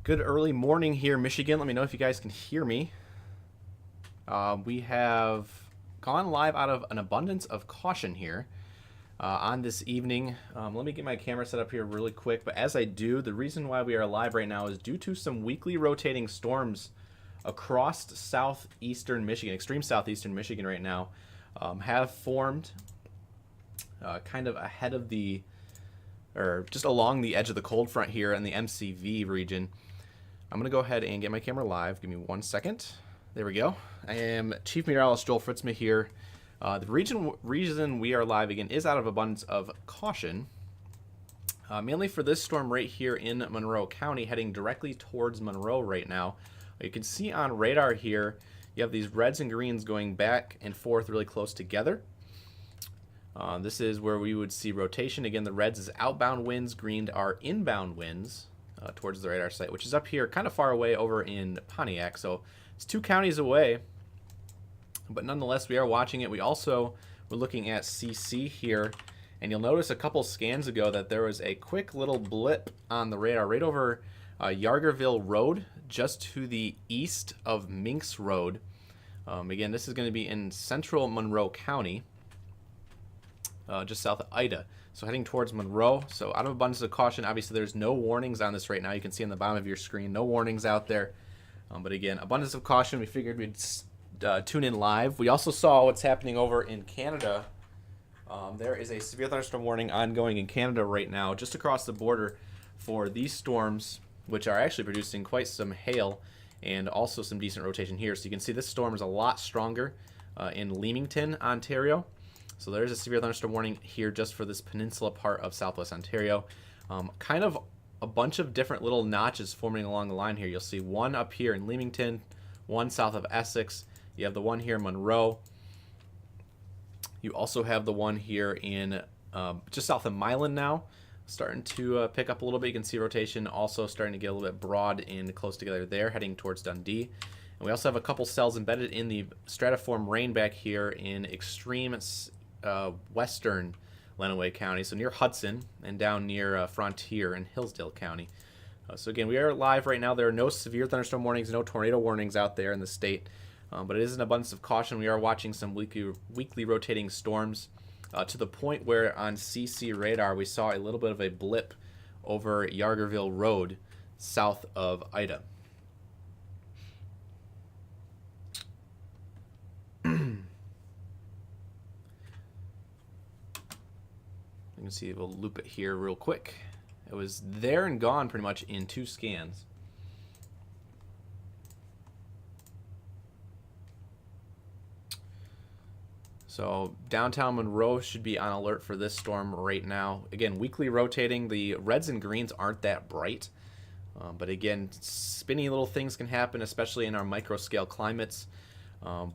Good early morning here, Michigan. Let me know if you guys can hear me. We have gone live out of an abundance of caution here on this evening. Let me get my camera set up here really quick. But as I do, the reason why we are live right now is due to some weekly rotating storms across southeastern Michigan, extreme southeastern Michigan right now, have formed kind of ahead of or just along the edge of the cold front here in the MCV region. I'm going to go ahead and get my camera live. Give me 1 second. There we go. I am Chief Meteorologist Joel Fritzma here. The reason we are live again is out of abundance of caution, mainly for this storm right here in Monroe County, heading directly towards Monroe right now. You can see on radar here, you have these reds and greens going back and forth really close together. This is where we would see rotation. Again, the reds is outbound winds, green are inbound winds towards the radar site, which is up here kind of far away over in Pontiac. So it's 2 counties away, but nonetheless, we are watching it. We're looking at CC here, and you'll notice a couple scans ago that there was a quick little blip on the radar right over Yargerville Road, just to the east of Minks Road. Again, this is going to be in central Monroe County, just south of Ida. So heading towards Monroe. So out of abundance of caution, obviously there's no warnings on this right now. You can see on the bottom of your screen, no warnings out there. But again, abundance of caution. We figured we'd tune in live. We also saw what's happening over in Canada. There is a severe thunderstorm warning ongoing in Canada right now, just across the border for these storms, which are actually producing quite some hail and also some decent rotation here. So you can see this storm is a lot stronger in Leamington, Ontario. So there's a severe thunderstorm warning here just for this peninsula part of southwest Ontario. Kind of a bunch of different little notches forming along the line here. You'll see one up here in Leamington, one south of Essex. You have the one here in Monroe. You also have the one here in just south of Milan now, starting to pick up a little bit. You can see rotation also starting to get a little bit broad and close together there, heading towards Dundee. And we also have a couple cells embedded in the stratiform rain back here in extreme western Lenawee County, so near Hudson and down near Frontier in Hillsdale County. So again, we are live right now. There are no severe thunderstorm warnings, no tornado warnings out there in the state, but it is an abundance of caution. We are watching some weekly rotating storms to the point where on CC radar we saw a little bit of a blip over Yargerville Road south of Ida. You can see we'll loop it here real quick. It was there and gone pretty much in 2 scans. So downtown Monroe should be on alert for this storm right now. Again, weekly rotating. The reds and greens aren't that bright. But again, spinny little things can happen, especially in our micro scale climates. Now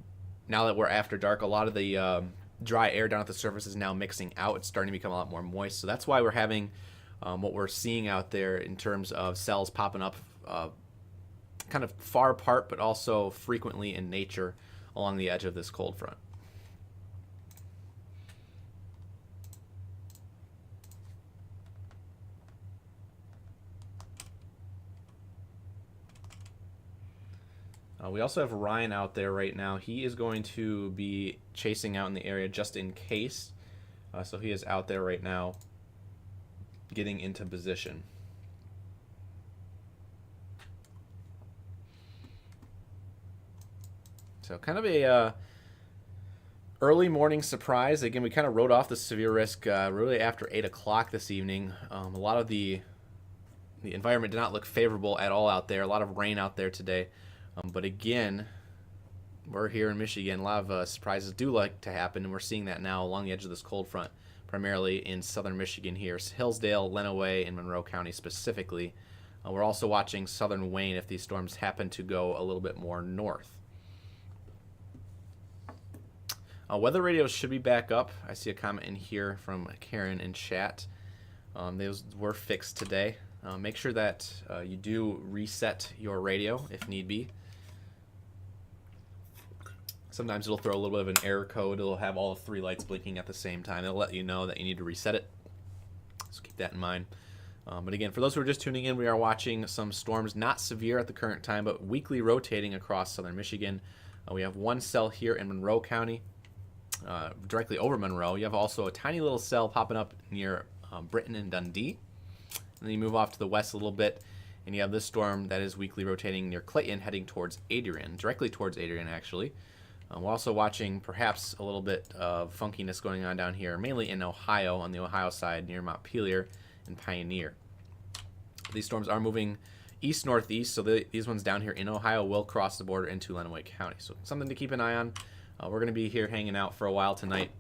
that we're after dark, a lot of the dry air down at the surface is now mixing out. It's starting to become a lot more moist. So that's why we're having what we're seeing out there in terms of cells popping up kind of far apart, but also frequently in nature along the edge of this cold front. We also have Ryan out there right now. He is going to be chasing out in the area just in case. So he is out there right now getting into position. So kind of a early morning surprise. Again, we kind of wrote off the severe risk really after 8 o'clock this evening. A lot of the environment did not look favorable at all out there. A lot of rain out there today. But again, we're here in Michigan. A lot of surprises do like to happen, and we're seeing that now along the edge of this cold front, primarily in southern Michigan here, Hillsdale, Lenawee, and Monroe County specifically. We're also watching southern Wayne if these storms happen to go a little bit more north. Weather radios should be back up. I see a comment in here from Karen in chat. Those were fixed today. Make sure that you do reset your radio if need be. Sometimes it'll throw a little bit of an error code. It'll have all 3 lights blinking at the same time. It'll let you know that you need to reset it. So keep that in mind. But again, for those who are just tuning in, we are watching some storms, not severe at the current time, but weakly rotating across southern Michigan. We have one cell here in Monroe County, directly over Monroe. You have also a tiny little cell popping up near Britain and Dundee. And then you move off to the west a little bit, and you have this storm that is weakly rotating near Clayton, heading towards Adrian, directly towards Adrian, actually. We're also watching perhaps a little bit of funkiness going on down here, mainly in Ohio, on the Ohio side, near Montpelier and Pioneer. These storms are moving east-northeast, so these ones down here in Ohio will cross the border into Lenawee County. So something to keep an eye on. We're going to be here hanging out for a while tonight,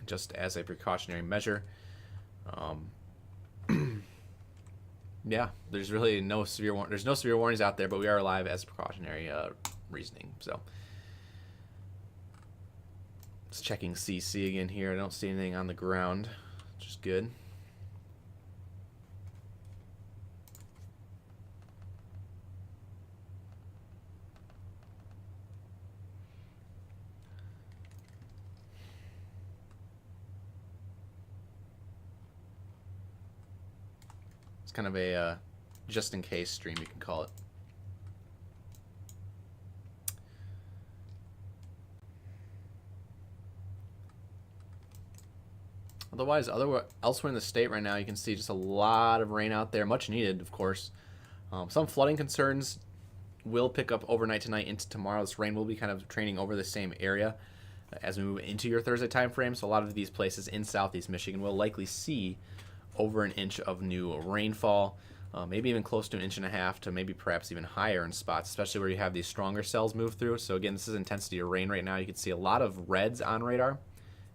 just as a precautionary measure. Yeah, there's really no severe warnings out there, but we are live as precautionary reasoning. So just checking CC again here. I don't see anything on the ground, which is good. It's kind of a just-in-case stream, you can call it. Otherwise, elsewhere in the state right now, you can see just a lot of rain out there, much needed, of course. Some flooding concerns will pick up overnight tonight into tomorrow. This rain will be kind of training over the same area as we move into your Thursday time frame. So a lot of these places in southeast Michigan will likely see over an inch of new rainfall, maybe even close to an inch and a half to maybe perhaps even higher in spots, especially where you have these stronger cells move through. So again, this is intensity of rain right now. You can see a lot of reds on radar,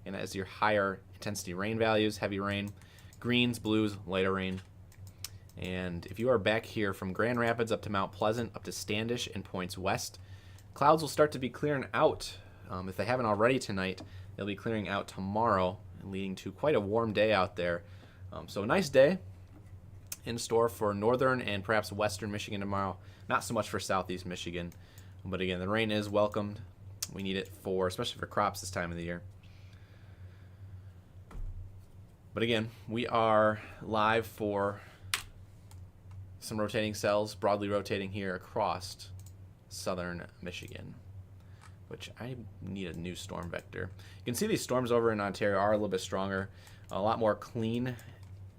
and as your higher intensity rain values, heavy rain, greens, blues, lighter rain. And if you are back here from Grand Rapids up to Mount Pleasant, up to Standish and points west, clouds will start to be clearing out. If they haven't already tonight, they'll be clearing out tomorrow, leading to quite a warm day out there. So a nice day in store for northern and perhaps western Michigan tomorrow. Not so much for southeast Michigan. But again, the rain is welcomed. We need it especially for crops this time of the year. But again, we are live for some rotating cells, broadly rotating here across southern Michigan, which I need a new storm vector. You can see these storms over in Ontario are a little bit stronger, a lot more clean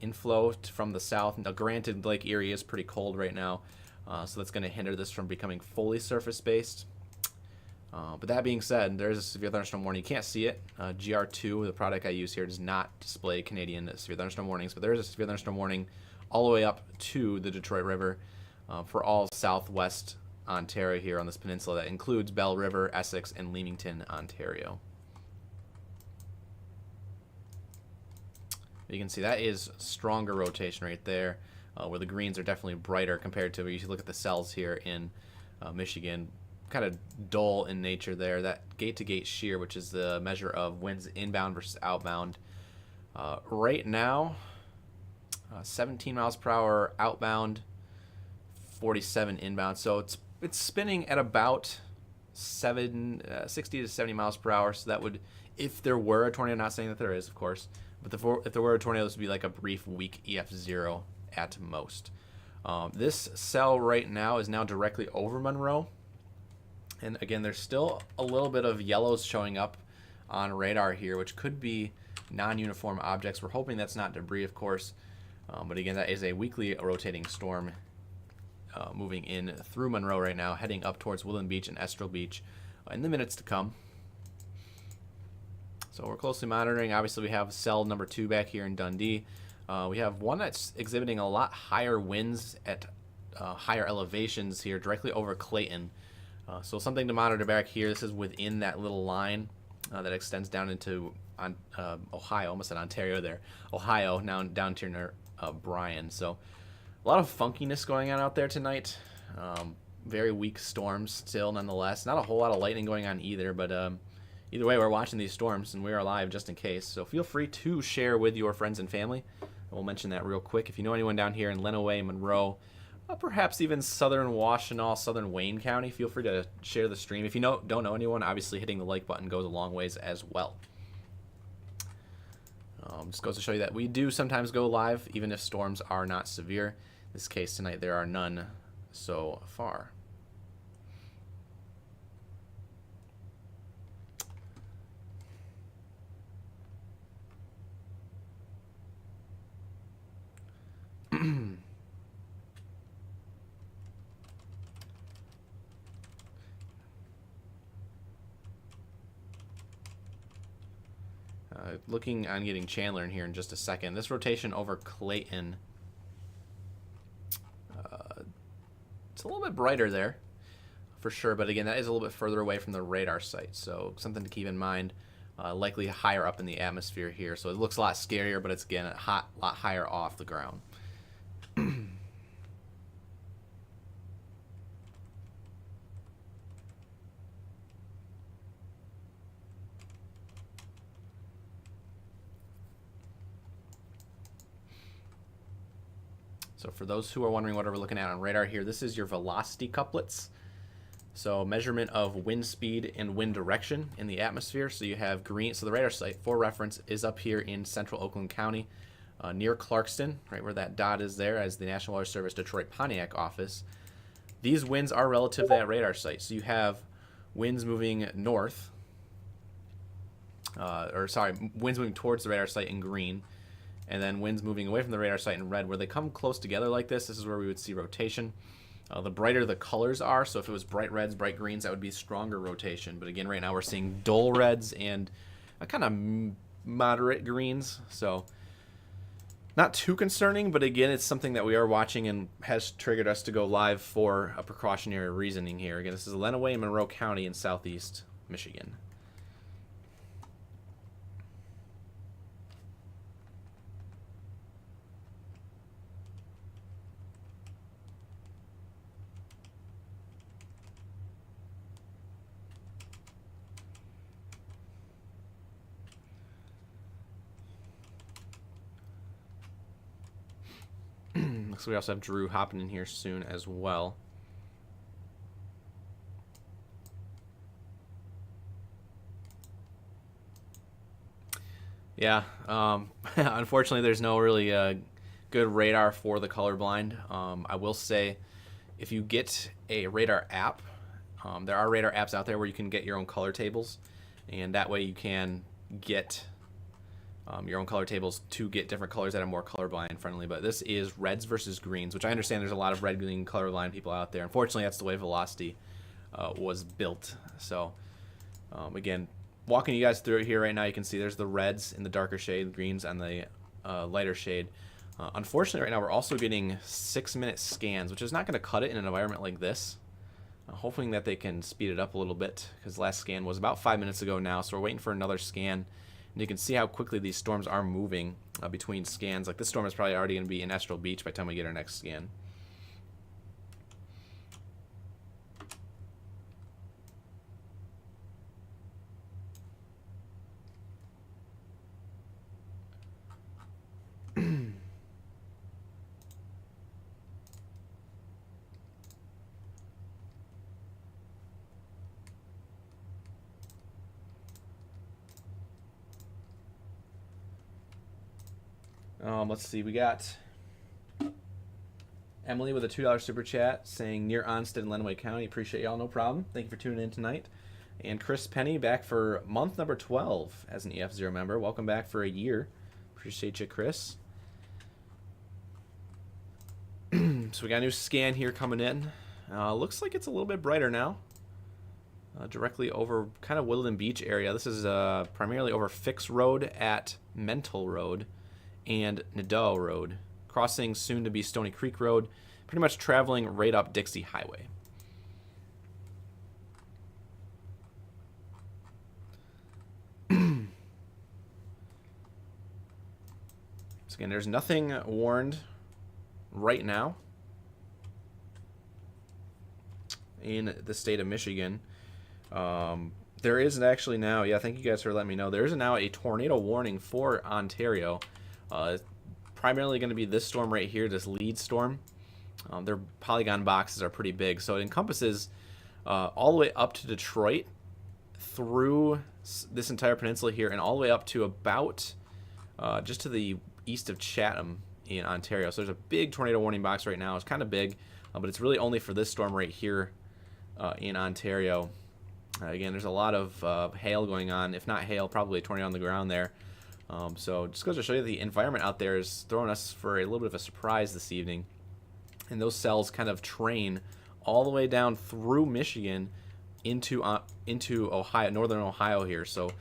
inflow from the south. Now, granted, Lake Erie is pretty cold right now, so that's going to hinder this from becoming fully surface-based. But that being said, there is a severe thunderstorm warning. You can't see it. GR2, the product I use here, does not display Canadian severe thunderstorm warnings, but there is a severe thunderstorm warning all the way up to the Detroit River for all southwest Ontario here on this peninsula. That includes Bell River, Essex, and Leamington, Ontario. You can see that is stronger rotation right there, where the greens are definitely brighter compared to, you look at the cells here in Michigan, kind of dull in nature there. That gate-to-gate shear, which is the measure of winds inbound versus outbound. Right now, 17 miles per hour outbound, 47 inbound. So it's spinning at about 60 to 70 miles per hour. So that would, if there were a tornado, not saying that there is, of course, but if there were a tornado, this would be like a brief weak EF0 at most. This cell right now is now directly over Monroe. And again, there's still a little bit of yellows showing up on radar here, which could be non-uniform objects. We're hoping that's not debris, of course. But again, that is a weakly rotating storm moving in through Monroe right now, heading up towards Woodland Beach and Estrel Beach in the minutes to come. So we're closely monitoring. Obviously, we have cell number 2 back here in Dundee. We have one that's exhibiting a lot higher winds at higher elevations here, directly over Clayton. So something to monitor back here. This is within that little line that extends down into Ohio. Almost said Ontario there. Ohio, now down to near Bryan. So a lot of funkiness going on out there tonight. Very weak storms still, nonetheless. Not a whole lot of lightning going on either, but either way, we're watching these storms, and we are live just in case. So feel free to share with your friends and family. We'll mention that real quick. If you know anyone down here in Lenawee, Monroe, perhaps even southern Washtenaw, southern Wayne County, feel free to share the stream. If you don't know anyone, obviously hitting the like button goes a long ways as well. Just goes to show you that we do sometimes go live, even if storms are not severe. In this case tonight, there are none so far. Looking on getting Chandler in here in just a second. This rotation over Clayton, it's a little bit brighter there for sure, but again, that is a little bit further away from the radar site, so something to keep in mind. Likely higher up in the atmosphere here, so it looks a lot scarier, but it's again a lot higher off the ground. So for those who are wondering what we're looking at on radar here, this is your velocity couplets. So measurement of wind speed and wind direction in the atmosphere. So you have green. So the radar site, for reference, is up here in central Oakland County, near Clarkston, right where that dot is there as the National Weather Service Detroit Pontiac office. These winds are relative to that radar site. So you have winds moving north, winds moving towards the radar site in green, and then winds moving away from the radar site in red. Where they come close together like this is where we would see rotation. The brighter the colors are, so if it was bright reds, bright greens, that would be stronger rotation. But again, right now we're seeing dull reds and a kind of moderate greens, so not too concerning, but again, it's something that we are watching and has triggered us to go live for a precautionary reasoning here. Again, this is Lenawee and Monroe County in southeast Michigan. So we also have Drew hopping in here soon as well. Yeah, unfortunately there's no really good radar for the colorblind. I will say if you get a radar app, there are radar apps out there where you can get your own color tables, and that way you can get your own color tables to get different colors that are more colorblind friendly. But this is reds versus greens, which I understand there's a lot of red green colorblind people out there. Unfortunately, that's the way Velocity was built. So again, walking you guys through it here right now, you can see there's the reds in the darker shade, the greens on the lighter shade. Unfortunately, right now we're also getting 6-minute scans, which is not going to cut it in an environment like this. Hoping that they can speed it up a little bit, because the last scan was about 5 minutes ago now, so we're waiting for another scan. And you can see how quickly these storms are moving between scans. Like this storm is probably already going to be in Estrel Beach by the time we get our next scan. Let's see, we got Emily with a $2 super chat saying near Onsted in Lenawee County. Appreciate y'all, no problem. Thank you for tuning in tonight. And Chris Penny back for month number 12 as an EF0 member. Welcome back for a year. Appreciate you, Chris. So we got a new scan here coming in. Looks like it's a little bit brighter now. Directly over kind of Woodland Beach area. This is primarily over Fix Road at Mental Road and Nadeau Road, crossing soon to be Stony Creek Road, pretty much traveling right up Dixie Highway. So again, there's nothing warned right now in the state of Michigan. There is actually now, yeah, thank you guys for letting me know, there is now a tornado warning for Ontario. Primarily going to be this storm right here, this lead storm. Their polygon boxes are pretty big, so it encompasses all the way up to Detroit, through this entire peninsula here, and all the way up to about just to the east of Chatham in Ontario. So there's a big tornado warning box right now. It's kind of big, but it's really only for this storm right here in Ontario. Again, there's a lot of hail going on. If not hail, probably a tornado on the ground there. So just goes to show you the environment out there is throwing us for a little bit of a surprise this evening. And those cells kind of train all the way down through Michigan into Ohio, northern Ohio here. So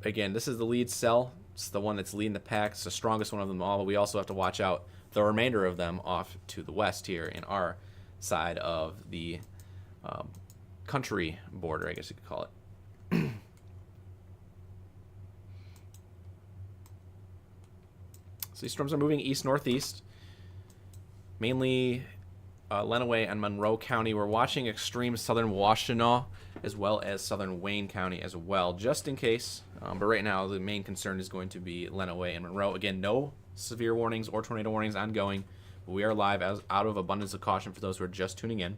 again, this is the lead cell. It's the one that's leading the pack. It's the strongest one of them all. But we also have to watch out the remainder of them off to the west here in our side of the country border, I guess you could call it. So these storms are moving east-northeast, mainly Lenawee and Monroe County. We're watching extreme southern Washtenaw as well as southern Wayne County as well, just in case. But right now, the main concern is going to be Lenawee and Monroe. Again, no severe warnings or tornado warnings ongoing. But we are live out of abundance of caution for those who are just tuning in.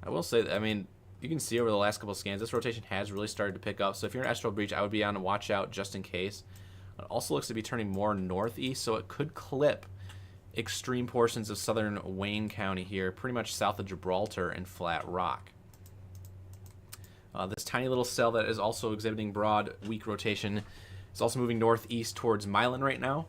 I will say that, I mean, you can see over the last couple of scans, this rotation has really started to pick up. So if you're in Estral Breach, I would be on a watch out just in case. It also looks to be turning more northeast, so it could clip extreme portions of southern Wayne County here, pretty much south of Gibraltar and Flat Rock. This tiny little cell that is also exhibiting broad, weak rotation is also moving northeast towards Milan right now.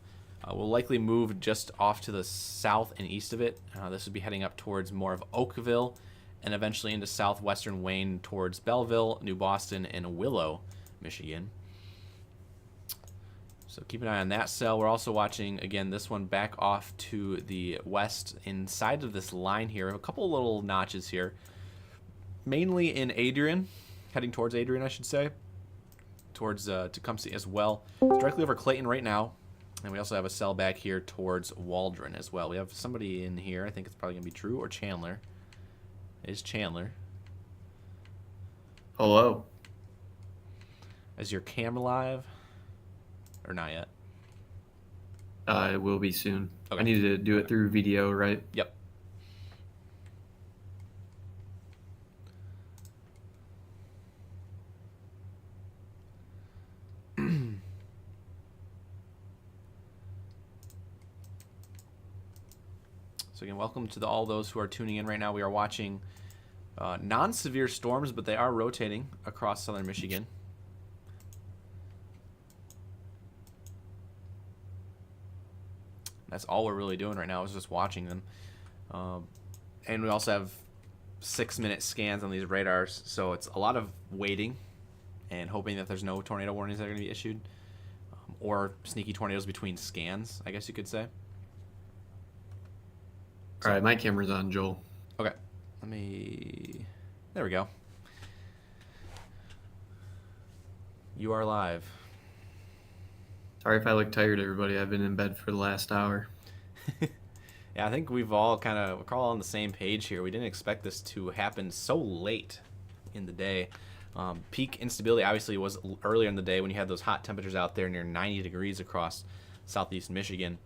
Will likely move just off to the south and east of it. This would be heading up towards more of Oakville and eventually into southwestern Wayne towards Belleville, New Boston, and Willow, Michigan. So keep an eye on that cell. We're also watching, again, this one back off to the west inside of this line here. A couple little notches here, mainly in Adrian, heading towards Adrian, I should say, towards Tecumseh as well. It's directly over Clayton right now. And we also have a cell back here towards Waldron as well. We have somebody in here. I think it's probably going to be Drew or Chandler. It is Chandler. Hello. Is your camera live? Or not yet? It will be soon. Okay. I need to do it through video, right? Yep. So again, welcome to all those who are tuning in right now. We are watching non-severe storms, but they are rotating across southern Michigan. That's all we're really doing right now is just watching them. And we also have 6-minute scans on these radars, so it's a lot of waiting and hoping that there's no tornado warnings that are going to be issued, or sneaky tornadoes between scans, I guess you could say. All right, my camera's on, Joel. Okay, let me... There we go. You are live. Sorry if I look tired, everybody. I've been in bed for the last hour. Yeah, I think we're all on the same page here. We didn't expect this to happen so late in the day. Peak instability obviously was earlier in the day when you had those hot temperatures out there near 90 degrees across southeast Michigan.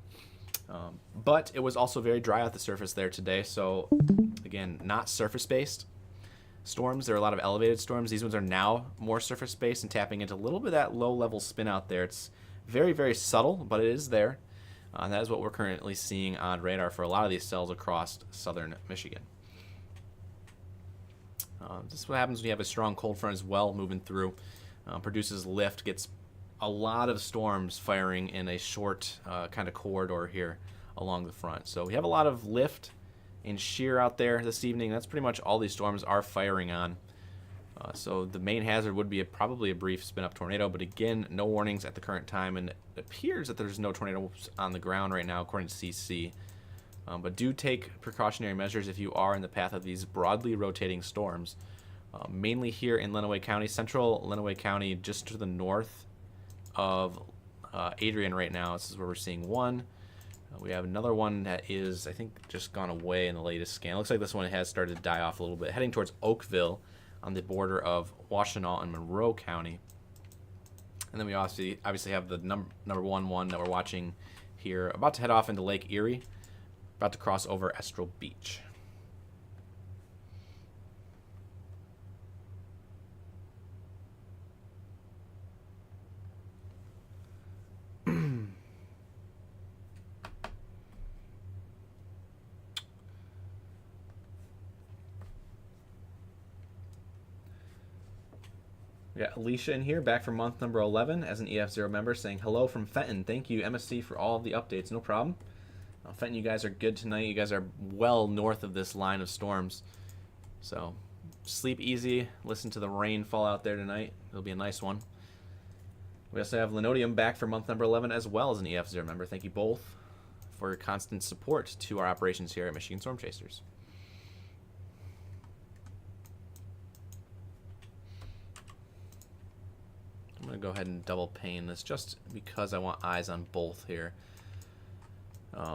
But it was also very dry at the surface there today. So, again, not surface-based storms. There are a lot of elevated storms. These ones are now more surface-based and tapping into a little bit of that low-level spin out there. It's very, very subtle, but it is there. And that is what we're currently seeing on radar for a lot of these cells across southern Michigan. This is what happens when you have a strong cold front as well moving through. Produces lift, gets a lot of storms firing in a short kind of corridor here along the front. So we have a lot of lift and shear out there this evening. That's pretty much all these storms are firing on. So the main hazard would be probably a brief spin-up tornado, but again, no warnings at the current time, and it appears that there's no tornadoes on the ground right now, according to CC. But do take precautionary measures if you are in the path of these broadly rotating storms. Mainly here in Lenawee County, central Lenawee County, just to the north of Adrian right now. This is where we're seeing one. We have another one that is, I think, just gone away in the latest scan. Looks like this one has started to die off a little bit, heading towards Oakville on the border of Washtenaw and Monroe County. And then we obviously have the number one that we're watching here, about to head off into Lake Erie, about to cross over Estral Beach. We got Alicia in here, back from month number 11 as an EF0 member, saying hello from Fenton. Thank you, MSC, for all of the updates. No problem. Fenton, you guys are good tonight. You guys are well north of this line of storms. So sleep easy. Listen to the rain fall out there tonight. It'll be a nice one. We also have Linodium back for month number 11 as well as an EF0 member. Thank you both for your constant support to our operations here at Michigan Storm Chasers. I'm going to go ahead and double pane this just because I want eyes on both here.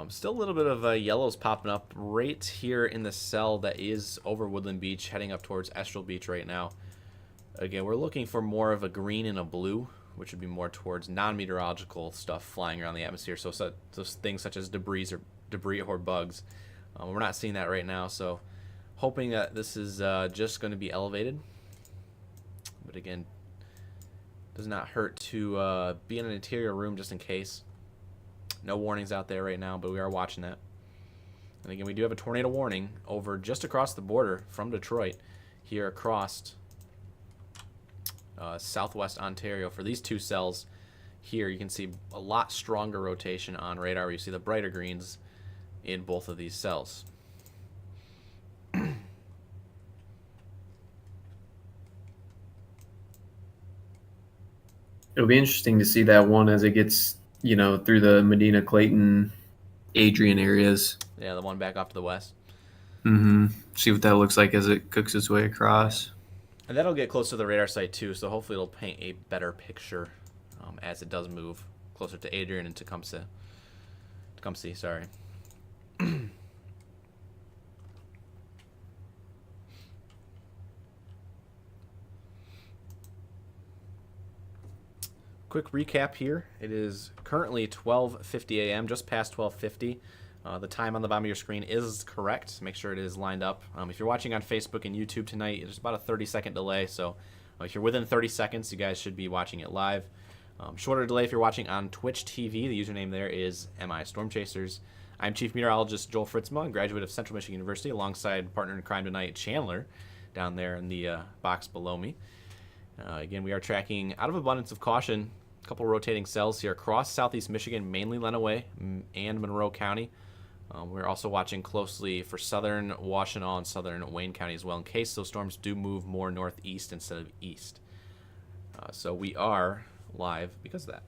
Still a little bit of yellows popping up right here in the cell that is over Woodland Beach, heading up towards Estrel Beach right now. Again, we're looking for more of a green and a blue, which would be more towards non-meteorological stuff flying around the atmosphere. So those things such as debris or bugs. We're not seeing that right now, so hoping that this is just going to be elevated. But again, does not hurt to be in an interior room just in case. No warnings out there right now, but we are watching that. And again, we do have a tornado warning over just across the border from Detroit here across southwest Ontario for these two cells. Here you can see a lot stronger rotation on radar. You see the brighter greens in both of these cells. It'll be interesting to see that one as it gets, through the Medina, Clayton, Adrian areas. Yeah, the one back off to the west. See what that looks like as it cooks its way across. And that'll get close to the radar site too, so hopefully it'll paint a better picture as it does move closer to Adrian and Tecumseh. Tecumseh, sorry. Quick recap here. It is currently 12:50 a.m., just past 12:50. The time on the bottom of your screen is correct. Make sure it is lined up. If you're watching on Facebook and YouTube tonight, there's about a 30-second delay, so if you're within 30 seconds, you guys should be watching it live. Shorter delay if you're watching on Twitch TV. The username there is MI Storm Chasers. I'm Chief Meteorologist Joel Fritzma, graduate of Central Michigan University, alongside partner in crime tonight, Chandler, down there in the box below me. Again, we are tracking out of abundance of caution, a couple rotating cells here across southeast Michigan, mainly Lenawee and Monroe County. We're also watching closely for southern Washtenaw and southern Wayne County as well, in case those storms do move more northeast instead of east. So we are live because of that.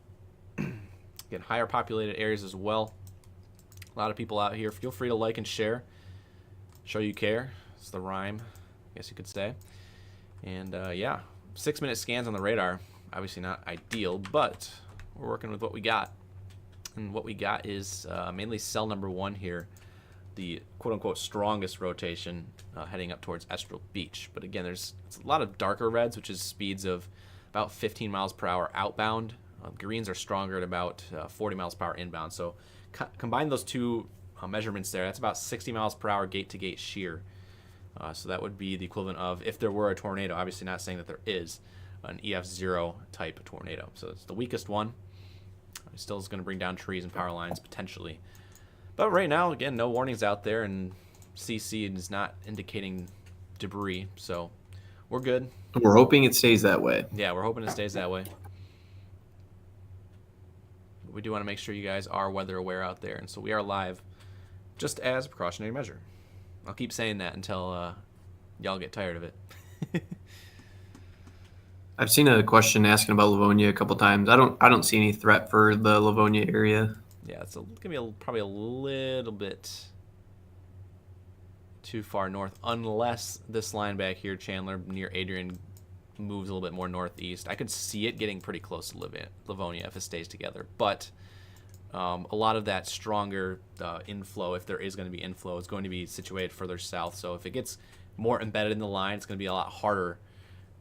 Again, higher populated areas as well. A lot of people out here. Feel free to like and share. Show you care. It's the rhyme, I guess you could say. And yeah, 6-minute scans on the radar. Obviously not ideal, but we're working with what we got. And what we got is mainly cell number 1 here, the quote-unquote strongest rotation heading up towards Estrel Beach. But again, it's a lot of darker reds, which is speeds of about 15 miles per hour outbound. Greens are stronger at about 40 miles per hour inbound. So combine those two measurements there. That's about 60 miles per hour gate-to-gate shear. So that would be the equivalent of, if there were a tornado, obviously not saying that there is, an EF0 type tornado. So it's the weakest one. It still is going to bring down trees and power lines potentially. But right now, again, no warnings out there, and CC is not indicating debris. So we're good. We're hoping it stays that way. Yeah, we're hoping it stays that way. But we do want to make sure you guys are weather aware out there. And so we are live just as a precautionary measure. I'll keep saying that until y'all get tired of it. I've seen a question asking about Livonia a couple times. I don't see any threat for the Livonia area. Yeah, it's gonna be probably a little bit too far north, unless this line back here, Chandler, near Adrian, moves a little bit more northeast. I could see it getting pretty close to Livonia if it stays together. But a lot of that stronger inflow, if there is going to be inflow, is going to be situated further south. So if it gets more embedded in the line, it's going to be a lot harder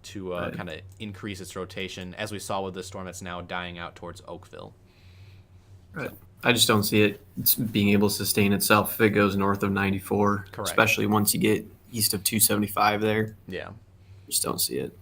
to kind of increase its rotation, as we saw with the storm that's now dying out towards Oakville. Right. I just don't see it being able to sustain itself if it goes north of 94, Correct. Especially once you get east of 275 there. Yeah. Just don't see it.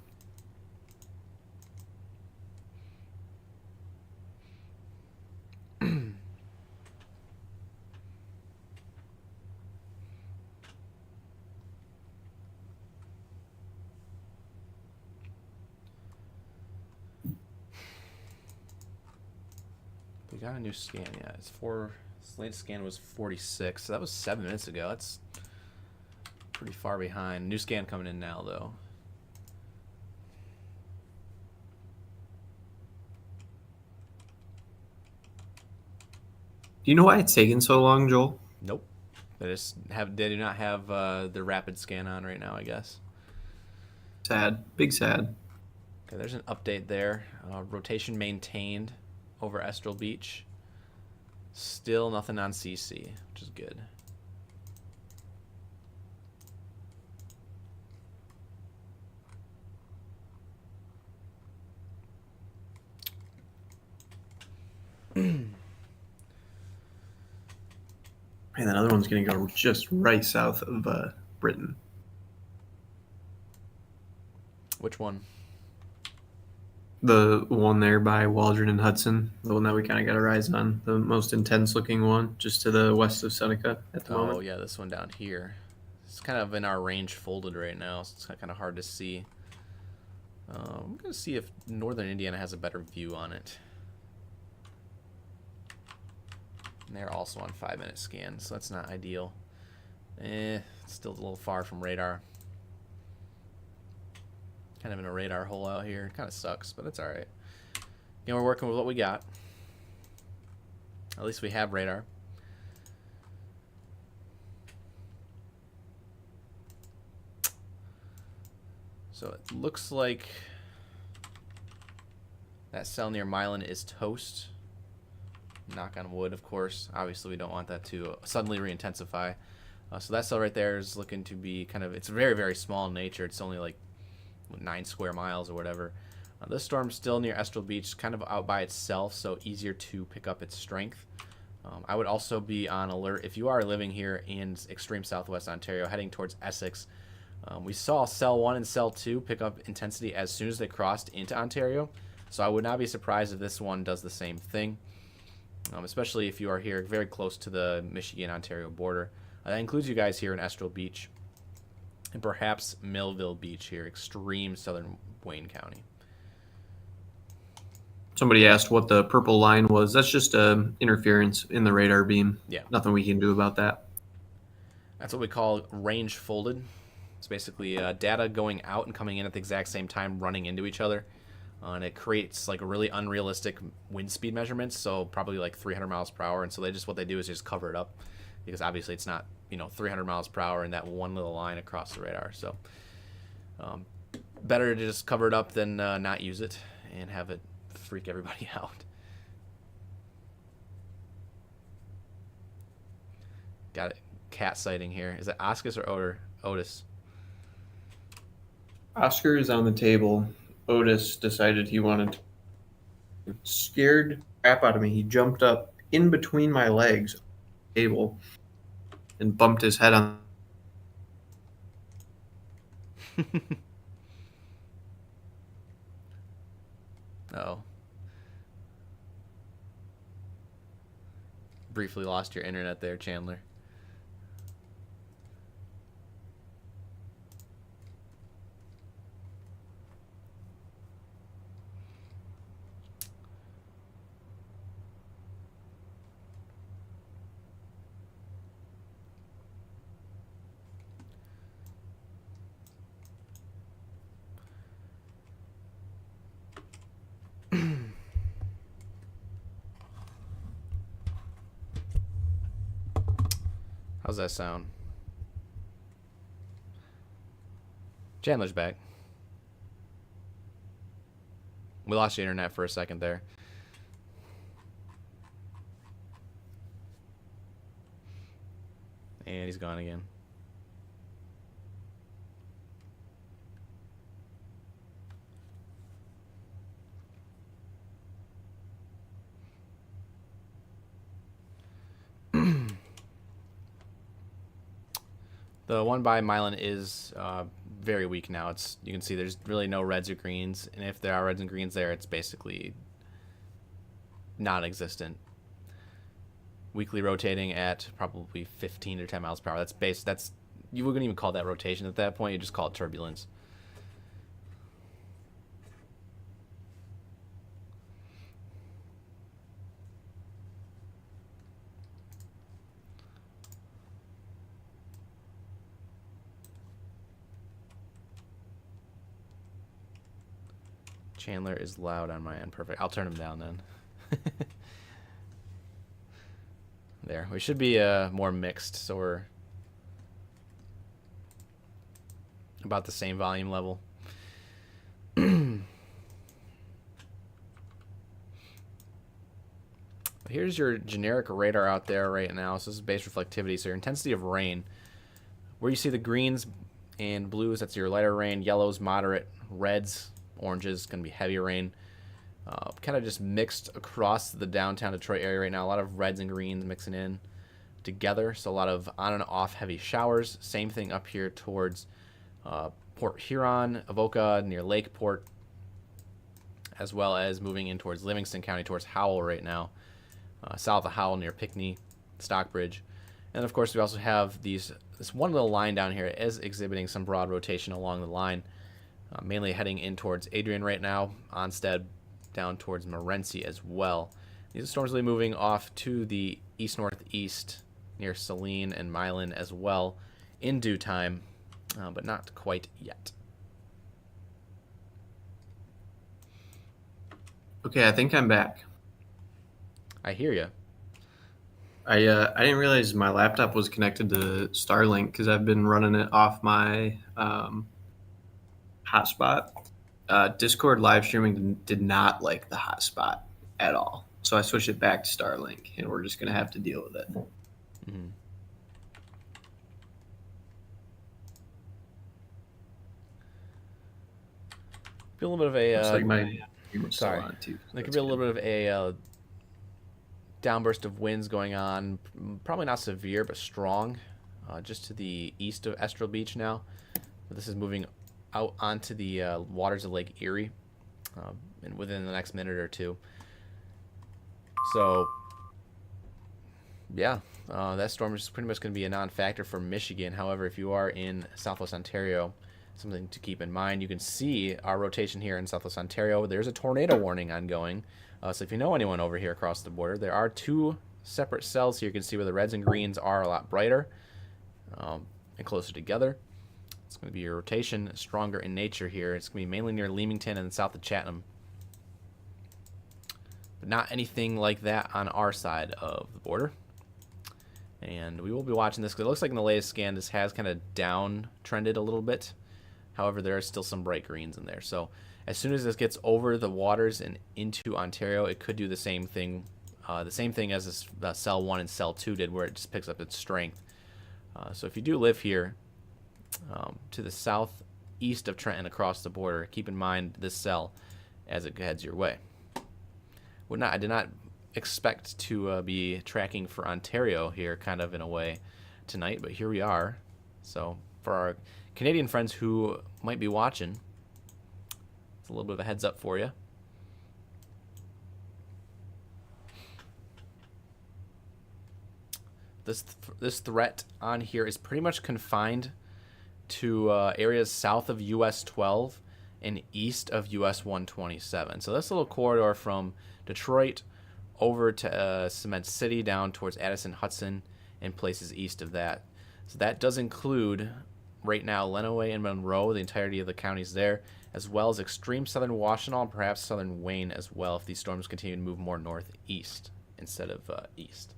got a new scan. Yeah, it's this latest scan was 46. So that was 7 minutes ago. That's pretty far behind. New scan coming in now, though. Do you know why it's taking so long, Joel? Nope. They do not have the rapid scan on right now, I guess. Sad. Big sad. Okay, there's an update there. Rotation maintained over Estral Beach. Still nothing on CC, which is good. And that other one's going to go just right south of Britain. Which one? The one there by Waldron and Hudson, the one that we kind of got our eyes on, the most intense looking one, just to the west of Seneca at the moment. Oh, yeah, this one down here. It's kind of in our range folded right now, so it's kind of hard to see. I'm going to see if northern Indiana has a better view on it. And they're also on 5-minute scan, so that's not ideal. It's still a little far from radar. Kind of in a radar hole out here. Kind of sucks, but it's alright. You know, we're working with what we got. At least we have radar. So it looks like that cell near Milan is toast. Knock on wood, of course. Obviously, we don't want that to suddenly re-intensify. So that cell right there is looking to be kind of, it's very, very small in nature. It's only like 9 square miles or whatever. This storm's still near Estral Beach, kind of out by itself, so easier to pick up its strength. I would also be on alert if you are living here in extreme southwest Ontario, heading towards Essex. We saw cell 1 and cell 2 pick up intensity as soon as they crossed into Ontario, so I would not be surprised if this one does the same thing. Especially if you are here very close to the Michigan-Ontario border. That includes you guys here in Estral Beach and perhaps Millville Beach here, extreme southern Wayne County. Somebody asked what the purple line was. That's just interference in the radar beam. Yeah. Nothing we can do about that. That's what we call range folded. It's basically data going out and coming in at the exact same time, running into each other. And it creates like a really unrealistic wind speed measurements, so probably like 300 miles per hour. And so what they do is just cover it up, because obviously it's not 300 miles per hour in that one little line across the radar. So better to just cover it up than not use it and have it freak everybody out. Got it. Cat sighting here. Is it Oscus or Otis? Oscar is on the table. Otis decided he wanted to. Scared crap out of me. He jumped up in between my legs on the table and bumped his head on. Uh-oh. Briefly lost your internet there, Chandler. How's that sound? Chandler's back. We lost your internet for a second there. And he's gone again. The one by Milan is very weak now. You can see there's really no reds or greens, and if there are reds and greens there, it's basically non-existent. Weakly rotating at probably 15 or 10 miles per hour. That's you wouldn't even call that rotation at that point. You just call it turbulence. Chandler is loud on my end. Perfect. I'll turn him down then. There. We should be more mixed, so we're about the same volume level. Here's your generic radar out there right now. So this is base reflectivity. So your intensity of rain. Where you see the greens and blues, that's your lighter rain. Yellows, moderate. Reds, oranges, going to be heavier rain. Kind of just mixed across the downtown Detroit area right now. A lot of reds and greens mixing in together. So a lot of on and off heavy showers. Same thing up here towards Port Huron, Avoca, near Lakeport, as well as moving in towards Livingston County, towards Howell right now. South of Howell near Pinckney, Stockbridge. And of course we also have this one little line down here is exhibiting some broad rotation along the line, mainly heading in towards Adrian right now, Onstead, down towards Morenci as well. These storms will be moving off to the east-northeast near Saline and Milan as well in due time, but not quite yet. Okay, I think I'm back. I hear you. I didn't realize my laptop was connected to Starlink because I've been running it off my hotspot. Discord live streaming did not like the hotspot at all, so I switched it back to Starlink, and we're just gonna have to deal with it. Mm-hmm. Be a little bit of a Looks like my sorry. on too. There could be a little bit of a downburst of winds going on. Probably not severe, but strong. Just to the east of Estrel Beach now. But this is moving out onto the waters of Lake Erie, and within the next minute or two. So, yeah, that storm is pretty much going to be a non-factor for Michigan. However, if you are in Southwest Ontario, something to keep in mind. You can see our rotation here in Southwest Ontario. There's a tornado warning ongoing. So if you know anyone over here across the border, there are two separate cells here. You can see where the reds and greens are a lot brighter and closer together. It's going to be your rotation stronger in nature here. It's going to be mainly near Leamington and south of Chatham. But not anything like that on our side of the border. And we will be watching this because it looks like in the latest scan this has kind of down trended a little bit. However, there are still some bright greens in there. So as soon as this gets over the waters and into Ontario, it could do the same thing as this, Cell 1 and Cell 2 did, where it just picks up its strength. So if you do live here to the southeast of Trenton across the border, keep in mind this cell as it heads your way. I did not expect to be tracking for Ontario here kind of in a way tonight, but here we are. So for our Canadian friends who might be watching, it's a little bit of a heads up for you. This threat on here is pretty much confined to areas south of US 12 and east of US 127. So this little corridor from Detroit over to Cement City down towards Addison, Hudson, and places east of that. So that does include right now Lenawee and Monroe, the entirety of the counties there, as well as extreme southern Washtenaw and perhaps southern Wayne as well if these storms continue to move more northeast instead of east.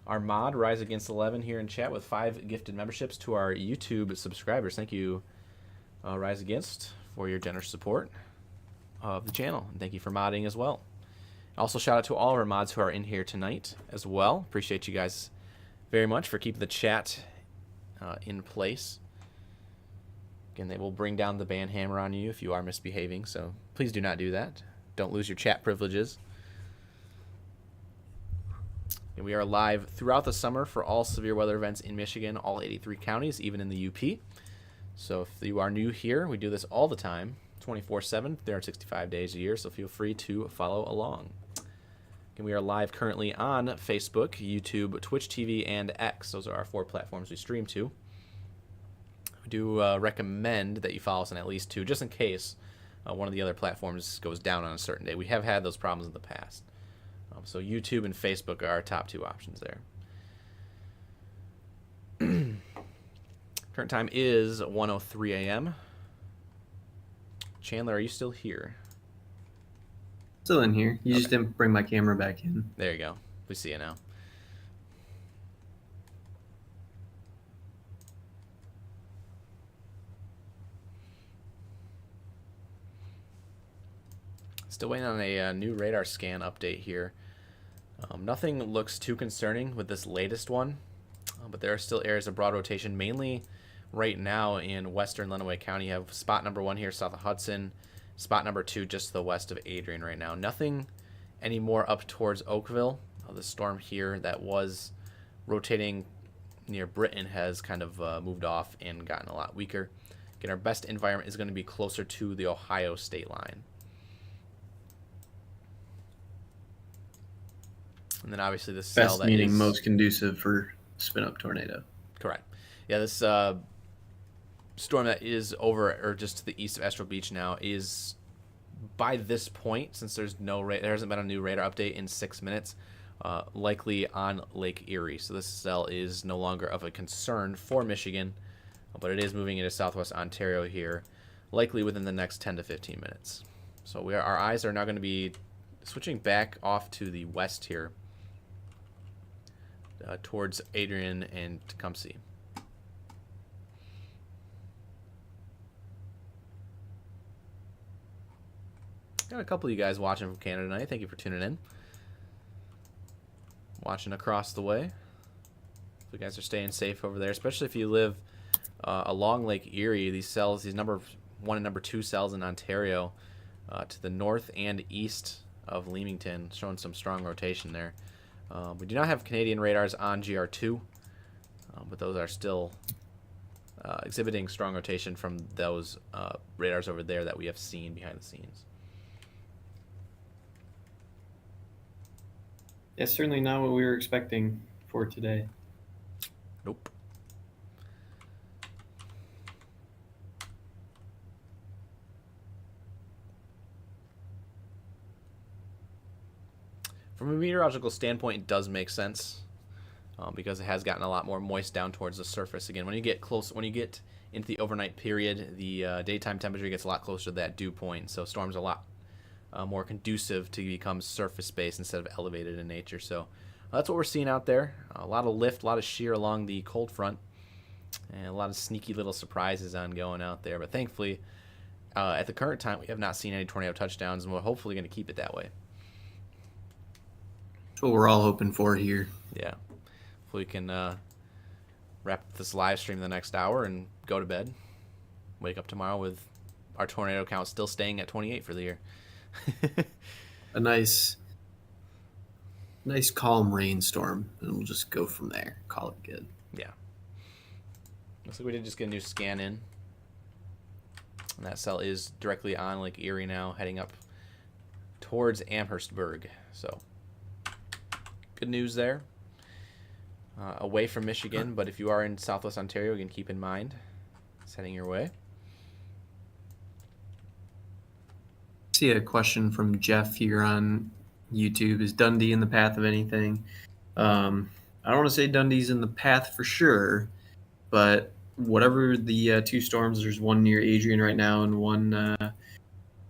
Our mod, Rise Against 11, here in chat with 5 gifted memberships to our YouTube subscribers. Thank you, Rise Against, for your generous support of the channel. And thank you for modding as well. Also, shout out to all of our mods who are in here tonight as well. Appreciate you guys very much for keeping the chat in place. Again, they will bring down the ban hammer on you if you are misbehaving, so please do not do that. Don't lose your chat privileges. And we are live throughout the summer for all severe weather events in Michigan, all 83 counties, even in the UP. So if you are new here, we do this all the time, 24/7, 365 days a year, so feel free to follow along. And we are live currently on Facebook, YouTube, Twitch TV, and X. Those are our 4 platforms we stream to. We do recommend that you follow us on at least 2, just in case one of the other platforms goes down on a certain day. We have had those problems in the past. So YouTube and Facebook are our top 2 options there. Current time is 1:03 a.m. Chandler, are you still here? Still in here. You just didn't bring my camera back in. There you go. We see it now. Still waiting on a new radar scan update here. Nothing looks too concerning with this latest one, but there are still areas of broad rotation, mainly right now in western Lenawee County. You have spot number 1 here south of Hudson, spot number 2 just to the west of Adrian right now. Nothing anymore up towards Oakville. The storm here that was rotating near Britain has kind of moved off and gotten a lot weaker. Again, our best environment is going to be closer to the Ohio state line. And then obviously the cell Best that meaning is most conducive for spin-up tornado. correct. Yeah, this storm that is over or just to the east of Estro Beach now is, by this point, since there hasn't been a new radar update in 6 minutes, likely on Lake Erie. So this cell is no longer of a concern for Michigan, but it is moving into southwest Ontario here, likely within the next 10 to 15 minutes. So our eyes are now going to be switching back off to the west here, towards Adrian and Tecumseh. Got a couple of you guys watching from Canada tonight. Thank you for tuning in. Watching across the way. If you guys are staying safe over there, especially if you live along Lake Erie. These cells, these number 1 and number 2 cells in Ontario, to the north and east of Leamington, showing some strong rotation there. We do not have Canadian radars on GR2, but those are still exhibiting strong rotation from those radars over there that we have seen behind the scenes. That's certainly not what we were expecting for today. Nope. From a meteorological standpoint, it does make sense because it has gotten a lot more moist down towards the surface. Again, when you get into the overnight period, the daytime temperature gets a lot closer to that dew point, so storms are a lot more conducive to become surface-based instead of elevated in nature. So that's what we're seeing out there. A lot of lift, a lot of shear along the cold front, and a lot of sneaky little surprises ongoing out there. But thankfully, at the current time, we have not seen any tornado touchdowns, and we're hopefully going to keep it that way. That's what we're all hoping for here. Yeah. Hopefully we can wrap up this live stream the next hour and go to bed. Wake up tomorrow with our tornado count still staying at 28 for the year. A nice calm rainstorm, and we'll just go from there. Call it good. Yeah. Looks like we did just get a new scan in. And that cell is directly on Lake Erie now, heading up towards Amherstburg. So, good news there. Away from Michigan, but if you are in southwest Ontario, you can keep in mind it's heading your way. See a question from Jeff here on YouTube. Is Dundee in the path of anything? I don't want to say Dundee's in the path for sure, but whatever the 2 storms, there's one near Adrian right now and one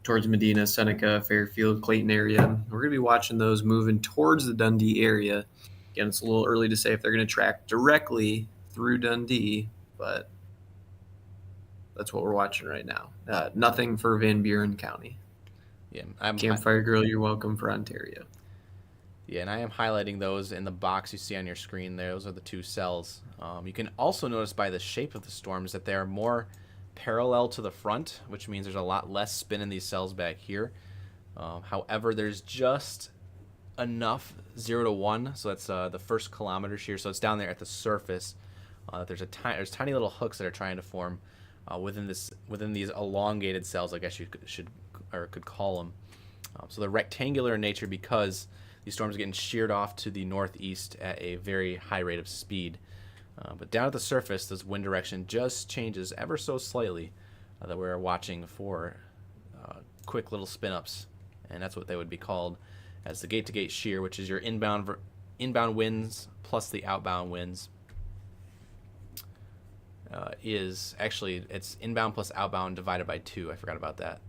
towards Medina, Seneca, Fairfield, Clayton area. We're going to be watching those moving towards the Dundee area. Again, it's a little early to say if they're going to track directly through Dundee, but that's what we're watching right now. Nothing for Van Buren County. Yeah, Campfire Girl, you're welcome for Ontario. Yeah, and I am highlighting those in the box you see on your screen there. Those are the 2 cells. You can also notice by the shape of the storms that they are more parallel to the front, which means there's a lot less spin in these cells back here. However, there's just enough 0 to 1, so that's the first kilometer shear. So it's down there at the surface. There's tiny little hooks that are trying to form within these elongated cells, I guess you could call them. So they're rectangular in nature because these storms are getting sheared off to the northeast at a very high rate of speed. But down at the surface, this wind direction just changes ever so slightly that we're watching for quick little spin-ups. And that's what they would be called as the gate-to-gate shear, which is your inbound winds plus the outbound winds. It's inbound plus outbound divided by 2. I forgot about that.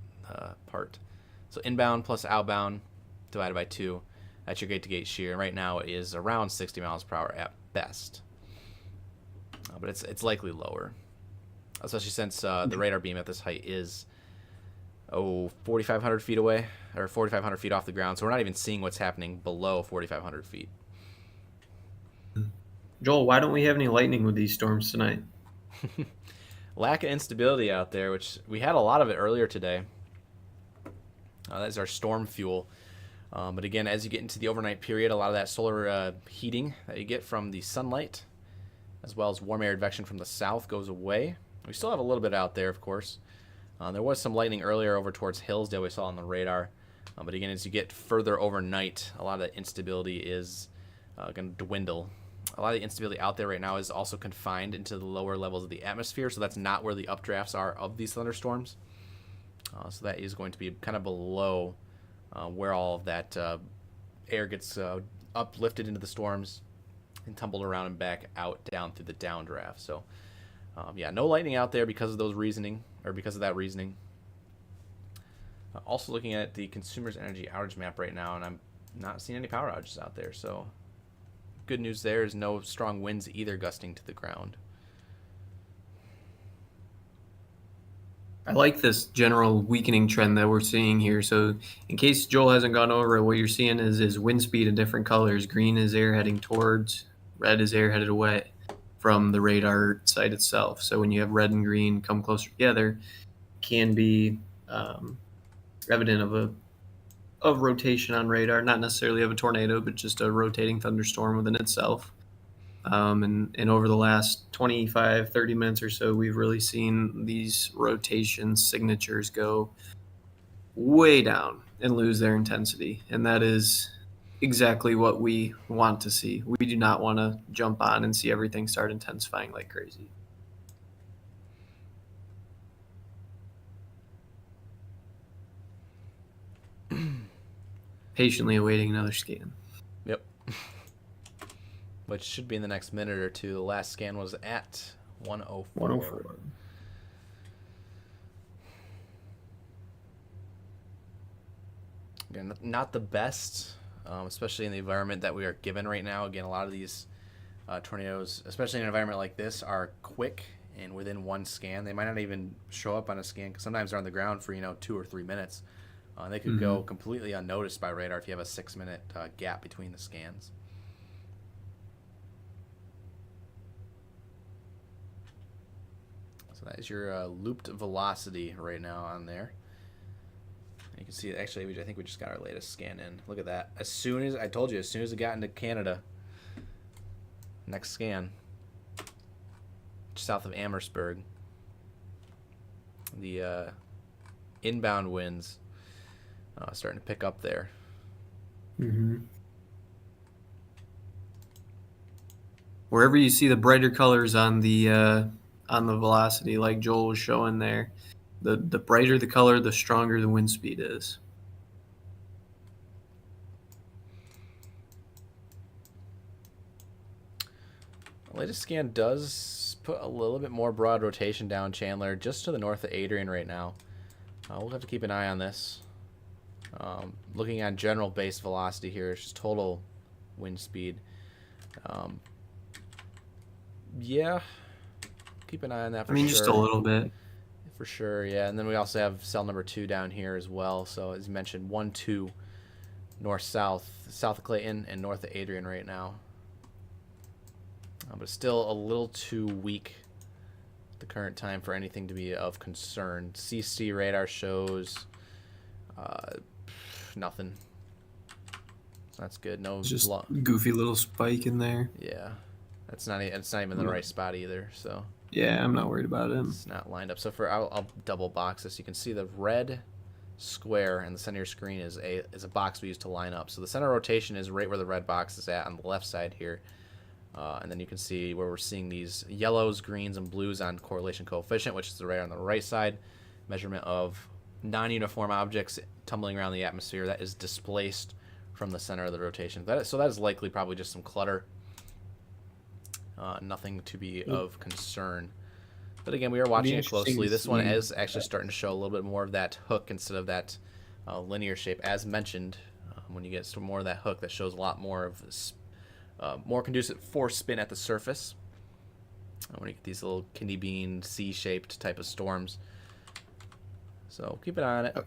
part. So inbound plus outbound divided by 2. That's your gate-to-gate shear. And right now it is around 60 miles per hour at best. But it's likely lower, especially since the radar beam at this height is 4,500 feet away, or 4,500 feet off the ground. So we're not even seeing what's happening below 4,500 feet. Joel, why don't we have any lightning with these storms tonight? Lack of instability out there, which we had a lot of it earlier today. That's our storm fuel. But again, as you get into the overnight period, a lot of that solar heating that you get from the sunlight, as well as warm air advection from the south, goes away. We still have a little bit out there, of course. There was some lightning earlier over towards Hillsdale we saw on the radar. But again, as you get further overnight, a lot of that instability is going to dwindle. A lot of the instability out there right now is also confined into the lower levels of the atmosphere, so that's not where the updrafts are of these thunderstorms. So that is going to be kind of below where all of that air gets uplifted into the storms and tumbled around and back out down through the downdraft. So yeah, no lightning out there because of that reasoning. Also looking at the Consumers Energy outage map right now, and I'm not seeing any power outages out there. So good news there is no strong winds either gusting to the ground. I like this general weakening trend that we're seeing here. So in case Joel hasn't gone over it, what you're seeing is wind speed in different colors. Green is air heading towards, red is air headed away from the radar site itself. So when you have red and green come closer together, can be evident of rotation on radar, not necessarily of a tornado, but just a rotating thunderstorm within itself. And over the last 25, 30 minutes or so, we've really seen these rotation signatures go way down and lose their intensity. And that is exactly what we want to see. We do not want to jump on and see everything start intensifying like crazy. Patiently awaiting another scan. Yep. Which should be in the next minute or two. The last scan was at 1:04. 1:04. Again, not the best, especially in the environment that we are given right now. Again, a lot of these tornadoes, especially in an environment like this, are quick and within one scan. They might not even show up on a scan because sometimes they're on the ground for 2 or 3 minutes. They could go completely unnoticed by radar if you have a 6-minute gap between the scans. So that is your looped velocity right now on there. You can see, actually, I think we just got our latest scan in. Look at that. As soon as it got into Canada, next scan, south of Amherstburg, the inbound winds starting to pick up there. Wherever you see the brighter colors on the velocity, like Joel was showing there, the brighter the color, the stronger the wind speed is. The latest scan does put a little bit more broad rotation down Chandler, just to the north of Adrian right now. We'll have to keep an eye on this. Looking at general base velocity here, it's just total wind speed. Yeah, keep an eye on that for sure. Just a little bit. For sure, yeah. And then we also have cell number 2 down here as well. So as you mentioned, 1-2 north-south, south of Clayton and north of Adrian right now. But still a little too weak at the current time for anything to be of concern. CC radar shows nothing. So that's good. No, just goofy little spike in there. Yeah, it's not even the right spot either. So yeah, I'm not worried about it. It's not lined up. So I'll double box this. You can see the red square in the center of your screen is a box we use to line up. So the center rotation is right where the red box is at on the left side here. And then you can see where we're seeing these yellows, greens, and blues on correlation coefficient, which is right on the right side. Measurement of non-uniform objects tumbling around the atmosphere that is displaced from the center of the rotation. So that is likely probably just some clutter. Nothing to be of concern But again, we are watching it interesting closely. to This one see. is actually starting to show a little bit more of that hook instead of that linear shape, as mentioned. When you get some more of that hook, that shows a lot more of this, more conducive for spin at the surface. When you get these little kidney bean C-shaped type of storms. So keep an eye on it.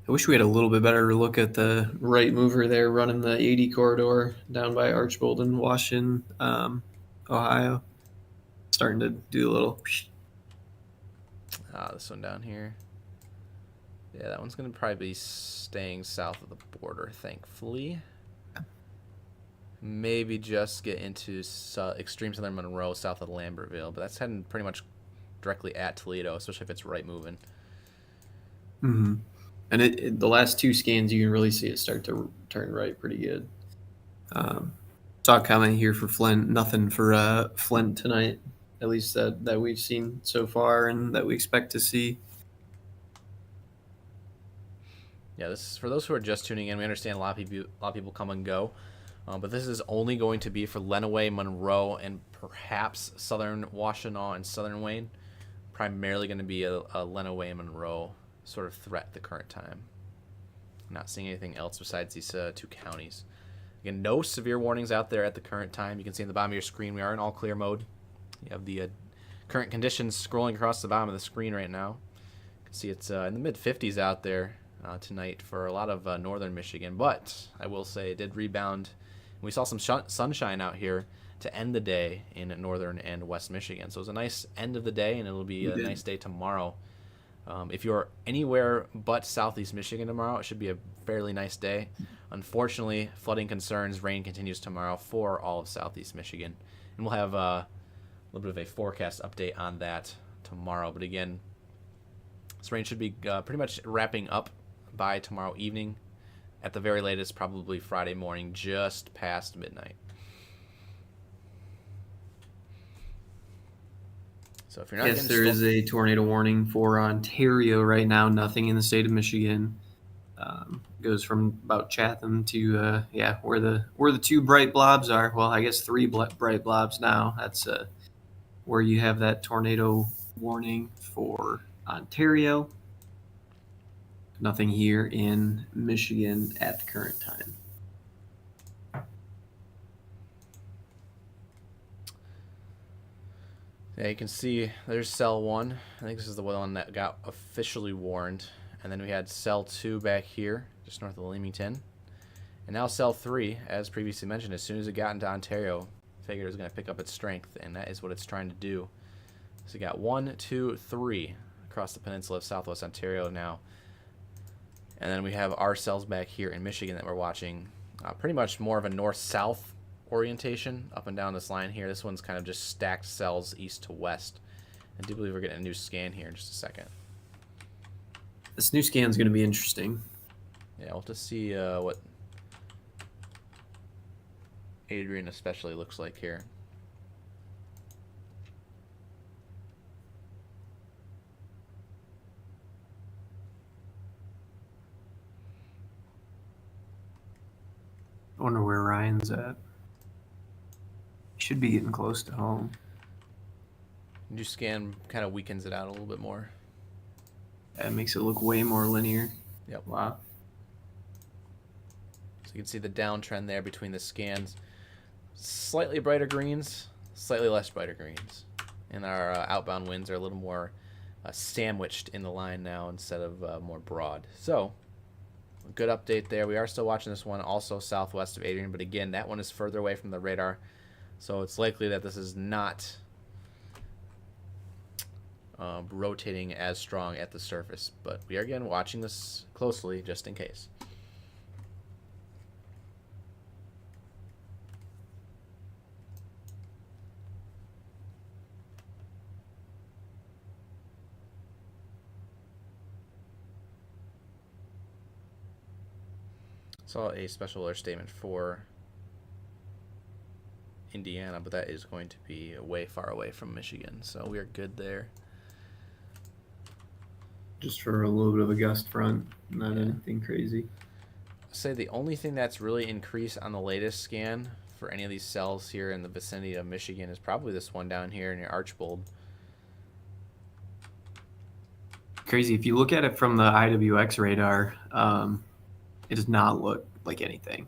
I wish we had a little bit better look at the right mover there running the 80 corridor down by Archbold and Washington, Ohio. Starting to do a little. This one down here. Yeah, that one's going to probably be staying south of the border, thankfully. Maybe just get into extreme southern Monroe, south of Lambertville. But that's heading pretty much directly at Toledo, especially if it's right moving. Mm-hmm. And the last two scans, you can really see it start to turn right pretty good. Saw a comment here for Flint. Nothing for Flint tonight, at least that we've seen so far and that we expect to see. Yeah, this is for those who are just tuning in. We understand a lot of people come and go, but this is only going to be for Lenawee, Monroe, and perhaps southern Washtenaw and southern Wayne. Primarily going to be a Lenawee and Monroe sort of threat at the current time. Not seeing anything else besides these two counties. Again, no severe warnings out there at the current time. You can see in the bottom of your screen we are in all clear mode. You have the current conditions scrolling across the bottom of the screen right now. You can see it's in the mid-50s out there tonight for a lot of northern Michigan. But I will say it did rebound. We saw some sunshine out here to end the day in northern and west Michigan. So it was a nice end of the day, and it'll be a nice day tomorrow. If you're anywhere but southeast Michigan tomorrow, it should be a fairly nice day. Unfortunately, flooding concerns, rain continues tomorrow for all of southeast Michigan. And we'll have a little bit of a forecast update on that tomorrow. But again, this rain should be pretty much wrapping up by tomorrow evening. At the very latest, probably Friday morning, just past midnight. So if you're not there is a tornado warning for Ontario right now. Nothing in the state of Michigan. Goes from about Chatham to where the two bright blobs are. Well, I guess three bright blobs now. That's where you have that tornado warning for Ontario. Nothing here in Michigan at the current time. Yeah, you can see there's cell 1. I think this is the one that got officially warned. And then we had cell 2 back here, just north of Leamington. And now cell 3, as previously mentioned, as soon as it got into Ontario, figured it was going to pick up its strength, and that is what it's trying to do. So we got 1, 2, 3 across the peninsula of southwest Ontario now. And then we have our cells back here in Michigan that we're watching. Pretty much more of a north-south orientation up and down this line here. This one's kind of just stacked cells east to west. I do believe we're getting a new scan here in just a second. This new scan is going to be interesting. Yeah, we'll have to see what Adrian especially looks like here. I wonder where Ryan's at. He should be getting close to home. New scan kind of weakens it out a little bit more. That makes it look way more linear. Yep. Wow. So you can see the downtrend there between the scans. Slightly brighter greens, slightly less brighter greens. And our outbound winds are a little more sandwiched in the line now instead of more broad. So, a good update there. We are still watching this one also southwest of Adrian, but again, that one is further away from the radar. So it's likely that this is not rotating as strong at the surface. But we are, again, watching this closely just in case. Saw a special alert statement for Indiana, but that is going to be way far away from Michigan, so we are good there. Just for a little bit of a gust front, not anything crazy. I'd say the only thing that's really increased on the latest scan for any of these cells here in the vicinity of Michigan is probably this one down here near Archbold. crazy. If you look at it from the IWX radar, it does not look like anything.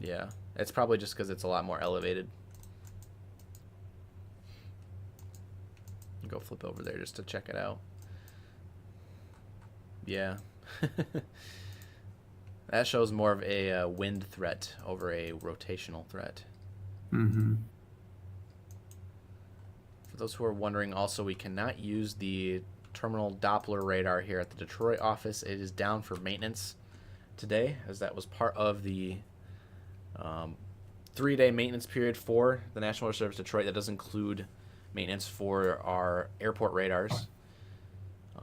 Yeah, it's probably just because it's a lot more elevated. Go flip over there just to check it out. Yeah. That shows more of a wind threat over a rotational threat. Mm-hmm. For those who are wondering, also, we cannot use the terminal Doppler radar here at the Detroit office. It is down for maintenance today, as that was part of the 3-day maintenance period for the National Weather Service Detroit. That does include maintenance for our airport radars.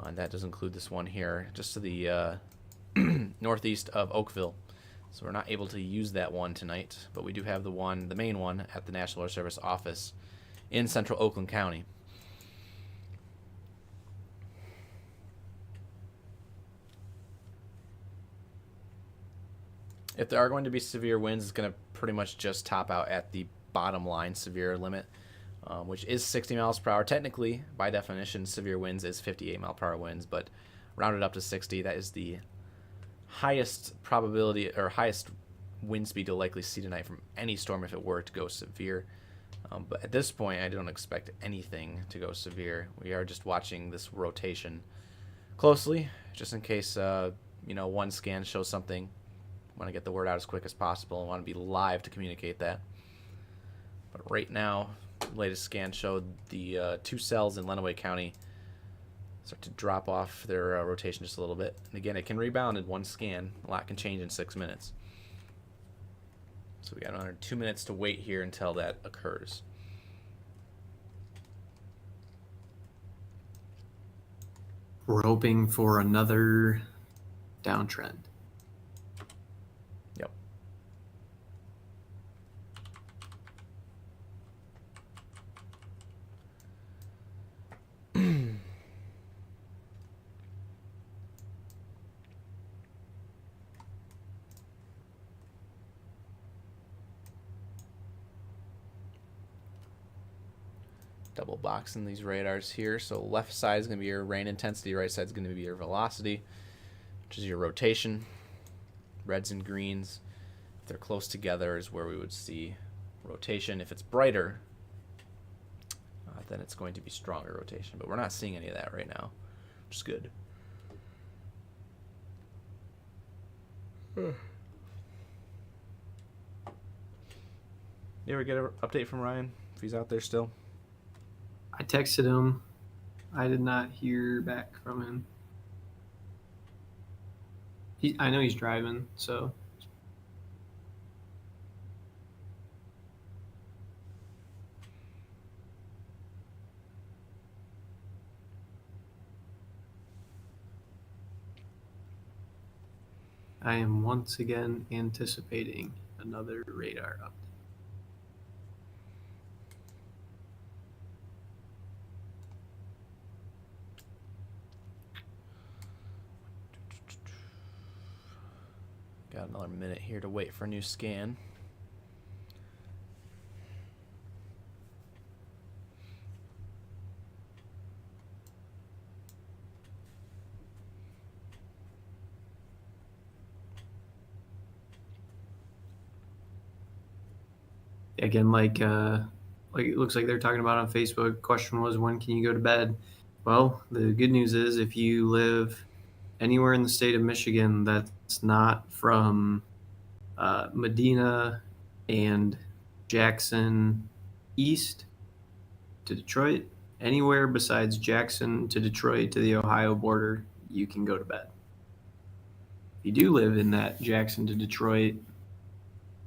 And that does include this one here, just to the northeast of Oakville. So we're not able to use that one tonight, but we do have the main one, at the National Weather Service office in central Oakland County. If there are going to be severe winds, it's going to pretty much just top out at the bottom line severe limit, which is 60 miles per hour. Technically, by definition, severe winds is 58 mile per hour winds, but rounded up to 60, that is the highest probability or highest wind speed you'll likely see tonight from any storm if it were to go severe. But at this point, I don't expect anything to go severe. We are just watching this rotation closely, just in case one scan shows something. Want to get the word out as quick as possible and want to be live to communicate that. But right now, the latest scan showed the 2 cells in Lenawee County start to drop off their rotation just a little bit. And again, it can rebound in one scan. A lot can change in 6 minutes. So we got another 2 minutes to wait here until that occurs. We're hoping for another downtrend. Yep. Double boxing these radars here. So left side is going to be your rain intensity, right side is going to be your velocity, which is your rotation. Reds and greens, if they're close together, is where we would see rotation. If it's brighter, then it's going to be stronger rotation. But we're not seeing any of that right now, which is good. You ever get an update from Ryan, if he's out there still? I texted him. I did not hear back from him. I know he's driving, so. I am once again anticipating another radar update. Got another minute here to wait for a new scan. Again, like it looks like they're talking about on Facebook. Question was, when can you go to bed? Well, the good news is if you live anywhere in the state of Michigan that's not from Medina and Jackson east to Detroit, anywhere besides Jackson to Detroit to the Ohio border, you can go to bed. If you do live in that Jackson to Detroit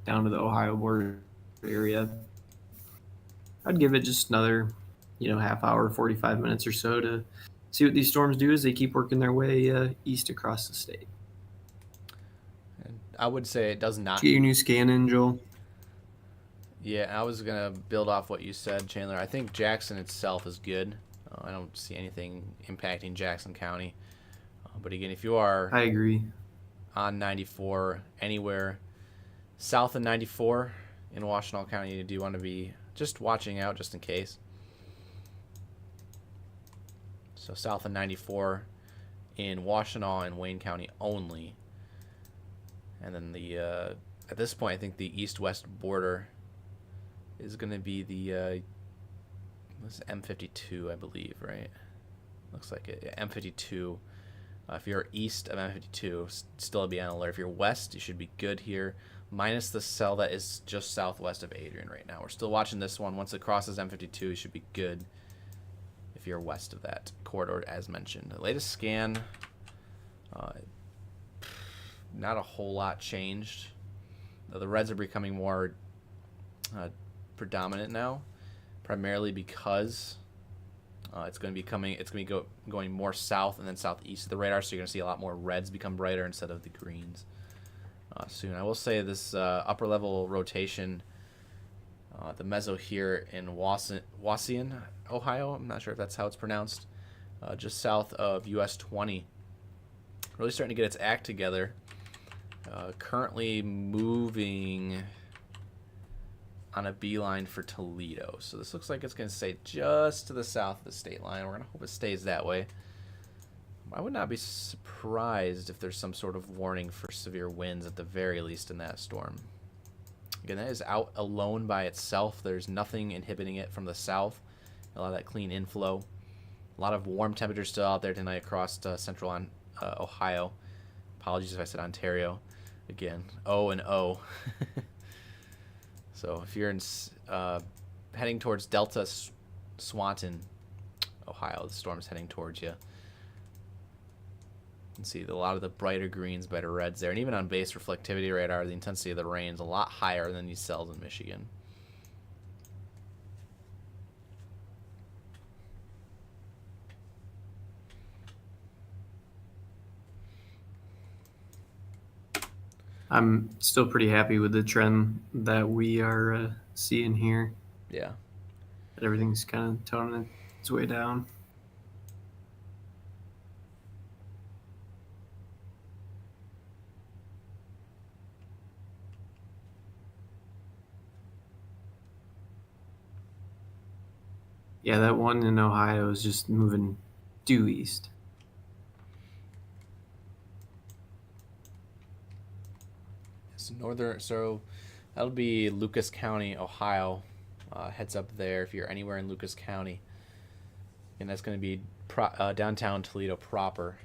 down to the Ohio border area, I'd give it just another half hour, 45 minutes or so to see what these storms do as they keep working their way east across the state. And I would say it does not. Get your new scan in, Joel. Yeah, I was going to build off what you said, Chandler. I think Jackson itself is good. I don't see anything impacting Jackson County. But again, if you are I agree on 94 anywhere south of 94 in Washtenaw County, you do want to be just watching out just in case. So south of 94, in Washtenaw and Wayne County only. And then the at this point, I think the east-west border is going to be the this is M52, I believe, right? Looks like it. Yeah, M52. If you're east of M52, still be on alert. If you're west, you should be good here. Minus the cell that is just southwest of Adrian right now. We're still watching this one. Once it crosses M52, you should be good if you're west of that corridor, as mentioned. The latest scan, not a whole lot changed. The reds are becoming more predominant now, primarily because it's going to be going more south and then southeast of the radar, so you're going to see a lot more reds become brighter instead of the greens soon. I will say this upper level rotation, the meso here in Wauseon, Ohio, I'm not sure if that's how it's pronounced, just south of US 20, really starting to get its act together. Currently moving on a beeline for Toledo. So this looks like it's going to stay just to the south of the state line. We're going to hope it stays that way. I would not be surprised if there's some sort of warning for severe winds at the very least in that storm. Again, that is out alone by itself. There's nothing inhibiting it from the south. A lot of that clean inflow. A lot of warm temperatures still out there tonight across central Ohio. Apologies if I said Ontario. Again, O and O. So if you're in heading towards Delta Swanton, Ohio, the storm is heading towards you. You can see a lot of the brighter greens, brighter reds there. And even on base reflectivity radar, the intensity of the rain is a lot higher than these cells in Michigan. I'm still pretty happy with the trend that we are seeing here. Yeah. That everything's kind of toning its way down. Yeah, that one in Ohio is just moving due east. So that'll be Lucas County, Ohio. Heads up there if you're anywhere in Lucas County. And that's going to be downtown Toledo proper.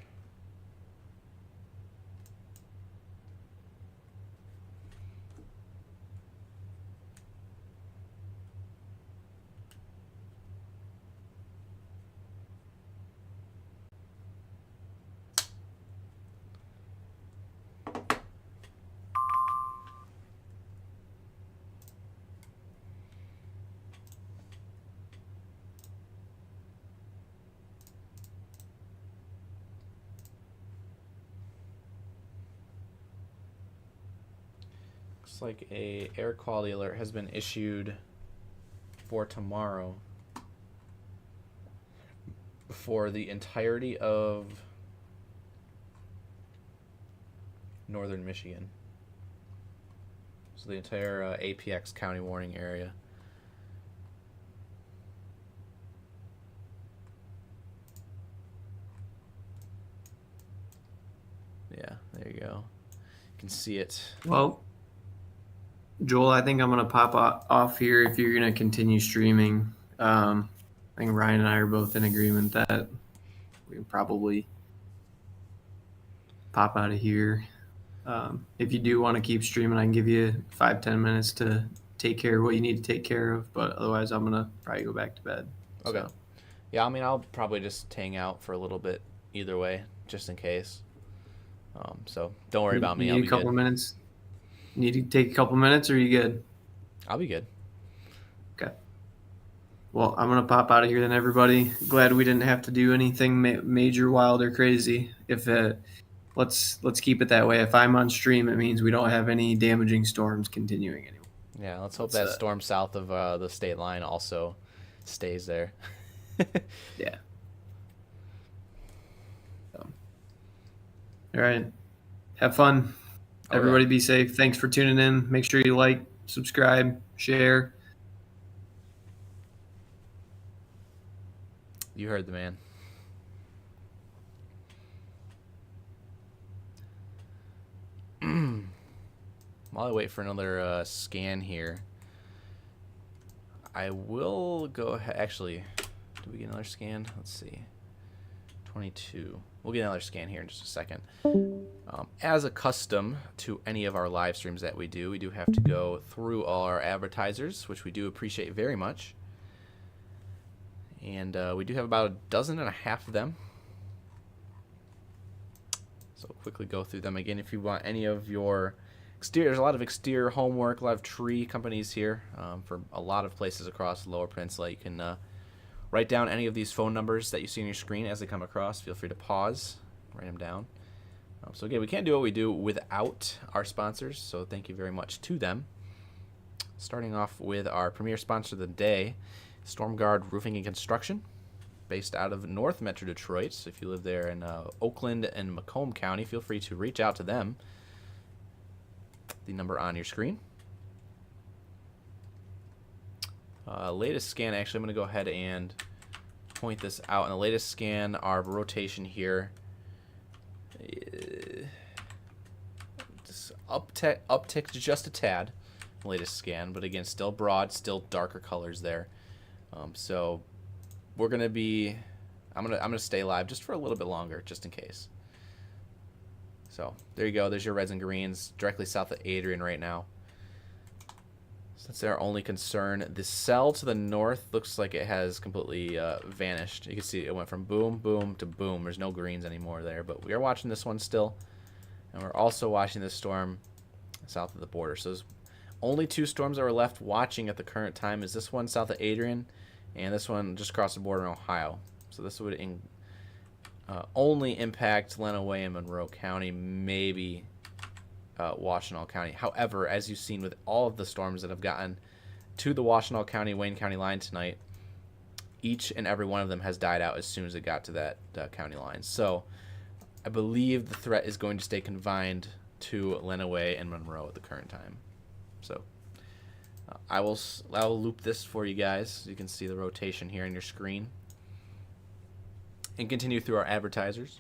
Looks like a air quality alert has been issued for tomorrow for the entirety of northern Michigan. So the entire APX county warning area. Yeah, there you go. You can see it. Well, Joel, I think I'm going to pop off here if you're going to continue streaming. I think Ryan and I are both in agreement that we can probably pop out of here. If you do want to keep streaming, I can give you 5-10 minutes to take care of what you need to take care of. But otherwise, I'm going to probably go back to bed. Okay. So. Yeah, I mean, I'll probably just hang out for a little bit either way, just in case. So don't worry about me. I'll Need be a couple good. minutes? Need to take a couple minutes, or are you good? I'll be good. Okay. Well, I'm gonna pop out of here then, everybody. Glad we didn't have to do anything major, wild, or crazy. If let's keep it that way. If I'm on stream, it means we don't have any damaging storms continuing anymore. Yeah, let's hope that storm south of the state line also stays there. Yeah. So. All right. Have fun. Everybody be safe. Thanks for tuning in. Make sure you like, subscribe, share. You heard the man. while I wait for another scan here, I will go ahead. Actually, do we get another scan? Let's see. 22. We'll get another scan here in just a second. As a custom to any of our live streams that we do have to go through all our advertisers, which we do appreciate very much. And we do have about 12.5 of them. So quickly go through them again. If you want any of your exterior, there's a lot of exterior homework, a lot of tree companies here for a lot of places across the Lower Peninsula. You can write down any of these phone numbers that you see on your screen as they come across. Feel free to pause, write them down. So again, we can't do what we do without our sponsors, so thank you very much to them. Starting off with our premier sponsor of the day, StormGuard Roofing and Construction, based out of North Metro Detroit. So if you live there in Oakland and Macomb County, feel free to reach out to them. The number on your screen. Latest scan, actually, I'm going to go ahead and point this out. In the latest scan, our rotation here just upticked just a tad. Latest scan, but again, still broad, still darker colors there. So we're gonna be, I'm gonna stay live just for a little bit longer, just in case. So there you go. There's your reds and greens directly south of Adrian right now. So that's our only concern. The cell to the north looks like it has completely vanished. You can see it went from boom, boom to boom. There's no greens anymore there, but we are watching this one still, and we're also watching this storm south of the border. So there's only 2 storms that we're left watching at the current time. Is this one south of Adrian, and this one just across the border in Ohio. So this would only impact Lenawee and Monroe County, maybe Washtenaw County. However, as you've seen with all of the storms that have gotten to the Washtenaw County, Wayne County line tonight, each and every one of them has died out as soon as it got to that county line. So I believe the threat is going to stay confined to Lenawee and Monroe at the current time. So I'll loop this for you guys. You can see the rotation here on your screen. And continue through our advertisers.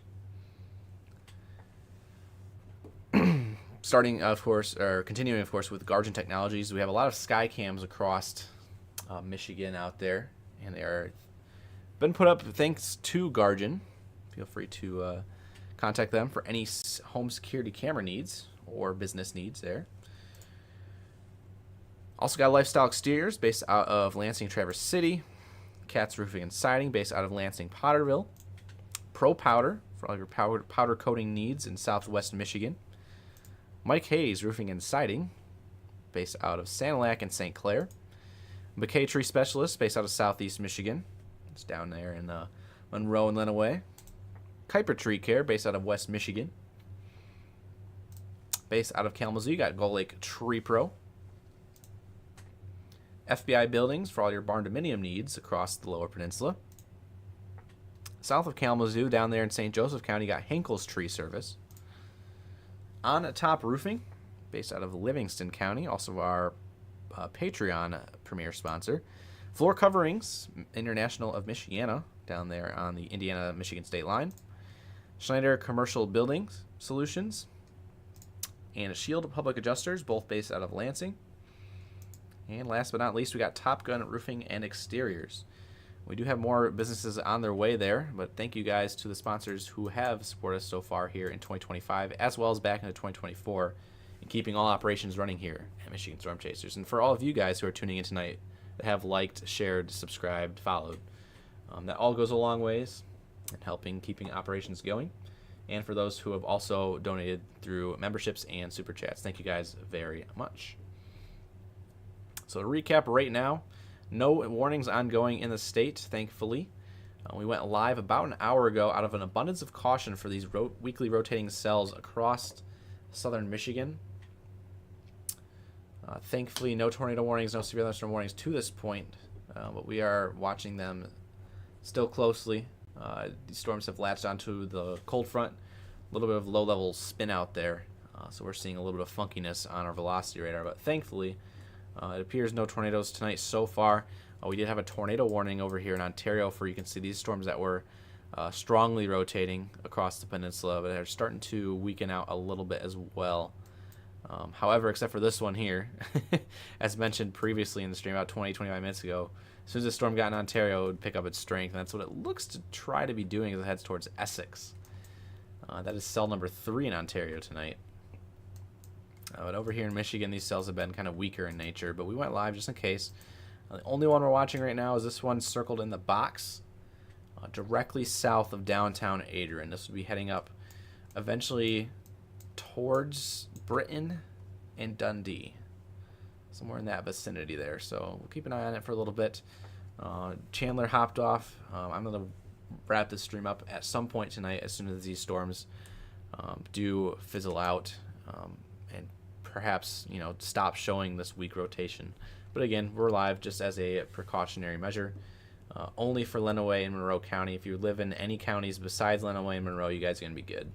Starting, of course, or continuing, of course, with Guardian Technologies. We have a lot of sky cams across Michigan out there, and they are been put up thanks to Guardian. Feel free to contact them for any home security camera needs or business needs there. Also got Lifestyle Exteriors based out of Lansing, Traverse City. Cat's Roofing and Siding based out of Lansing, Potterville. Pro Powder for all your powder coating needs in Southwest Michigan. Mike Hayes Roofing and Siding based out of Sanilac and St. Clair. McKay Tree Specialist based out of Southeast Michigan. It's down there in Monroe and Lenawee. Kuiper Tree Care based out of West Michigan. Based out of Kalamazoo, you got Gull Lake Tree Pro. FBI Buildings for all your barn dominium needs across the Lower Peninsula. South of Kalamazoo, down there in St. Joseph County, you got Henkel's Tree Service. On Top Roofing, based out of Livingston County, also our Patreon premier sponsor. Floor Coverings International of Michiana, down there on the Indiana-Michigan state line. Schneider Commercial Buildings Solutions. And Shield Public Adjusters, both based out of Lansing. And last but not least, we got Top Gun Roofing and Exteriors. We do have more businesses on their way there, but thank you guys to the sponsors who have supported us so far here in 2025, as well as back into 2024, and keeping all operations running here at Michigan Storm Chasers. And for all of you guys who are tuning in tonight that have liked, shared, subscribed, followed, that all goes a long ways in helping keeping operations going. And for those who have also donated through memberships and super chats, thank you guys very much. So to recap right now, no warnings ongoing in the state, thankfully. We went live about an hour ago out of an abundance of caution for these weekly rotating cells across southern Michigan. Thankfully, no tornado warnings, no severe thunderstorm warnings to this point, but we are watching them still closely. These storms have latched onto the cold front, a little bit of low-level spin out there, so we're seeing a little bit of funkiness on our velocity radar, but thankfully, it appears no tornadoes tonight so far. We did have a tornado warning over here in Ontario for, you can see these storms that were strongly rotating across the peninsula, but they're starting to weaken out a little bit as well. However, except for this one here, as mentioned previously in the stream about 25 minutes ago, as soon as the storm got in Ontario, it would pick up its strength, and that's what it looks to try to be doing as it heads towards Essex. That is cell number 3 in Ontario tonight. But over here in Michigan, these cells have been kind of weaker in nature, but we went live just in case. The only one we're watching right now is this one circled in the box, directly south of downtown Adrian. This would be heading up eventually towards Britain and Dundee, somewhere in that vicinity there. So we'll keep an eye on it for a little bit. Chandler hopped off. I'm going to wrap this stream up at some point tonight as soon as these storms do fizzle out and perhaps stop showing this weak rotation. But again, we're live just as a precautionary measure. Only for Lenawee and Monroe County. If you live in any counties besides Lenawee and Monroe, you guys are going to be good.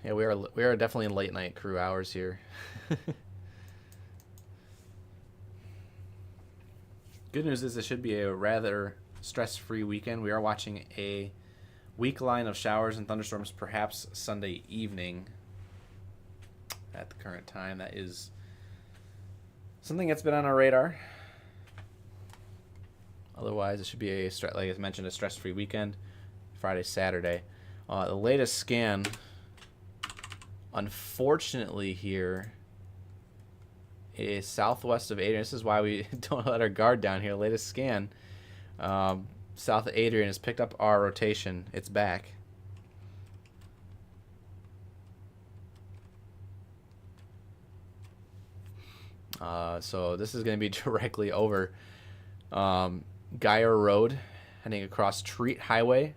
Yeah, we are definitely in late night crew hours here. Good news is it should be a rather stress-free weekend. We are watching a weak line of showers and thunderstorms, perhaps Sunday evening at the current time. That is something that's been on our radar. Otherwise, it should be like I mentioned, a stress-free weekend, Friday, Saturday. The latest scan, unfortunately, here is southwest of Adrian. This is why we don't let our guard down here. Latest scan, south of Adrian has picked up our rotation. It's back. So this is going to be directly over Geyer Road, heading across Treat Highway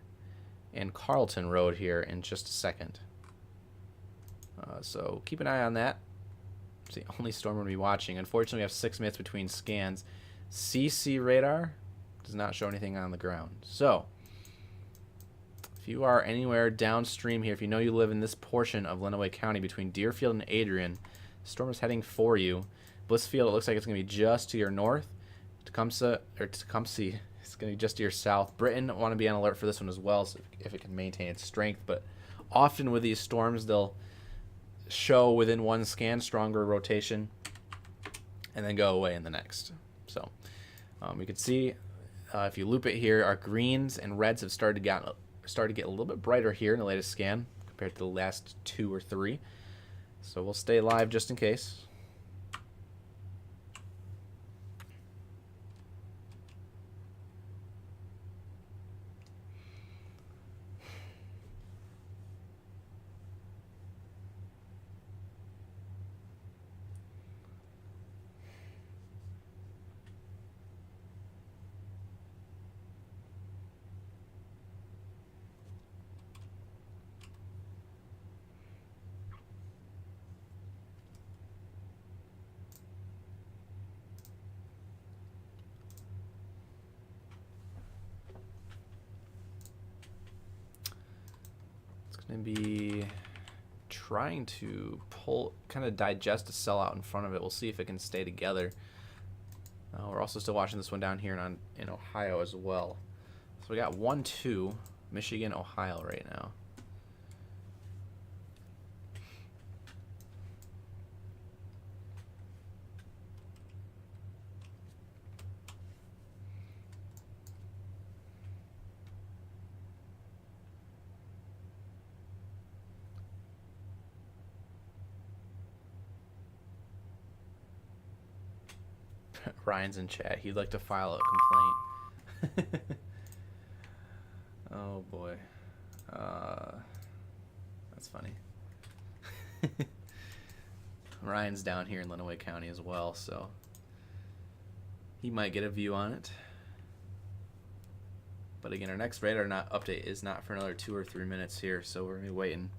and Carlton Road here in just a second. So keep an eye on that. It's the only storm we're going to be watching. Unfortunately, we have 6 minutes between scans. CC radar does not show anything on the ground. So if you are anywhere downstream here, if you know you live in this portion of Lenawee County between Deerfield and Adrian, the storm is heading for you. Blissfield, it looks like it's going to be just to your north. Tecumseh, it's going to be just to your south. Britain, I want to be on alert for this one as well, so if it can maintain its strength. But often with these storms, they'll show within one scan stronger rotation and then go away in the next. So you can see if you loop it here, our greens and reds have started to get a little bit brighter here in the latest scan compared to the last 2 or 3. So we'll stay live just in case. And be trying to digest a cell out in front of it. We'll see if it can stay together. We're also still watching this one down here in Ohio as well. So we got 1-2 Michigan, Ohio right now. Ryan's in chat. He'd like to file a complaint. Oh boy. That's funny. Ryan's down here in Lenawee County as well, so he might get a view on it. But again, our next radar update is not for another 2 or 3 minutes here, so we're going to be waiting.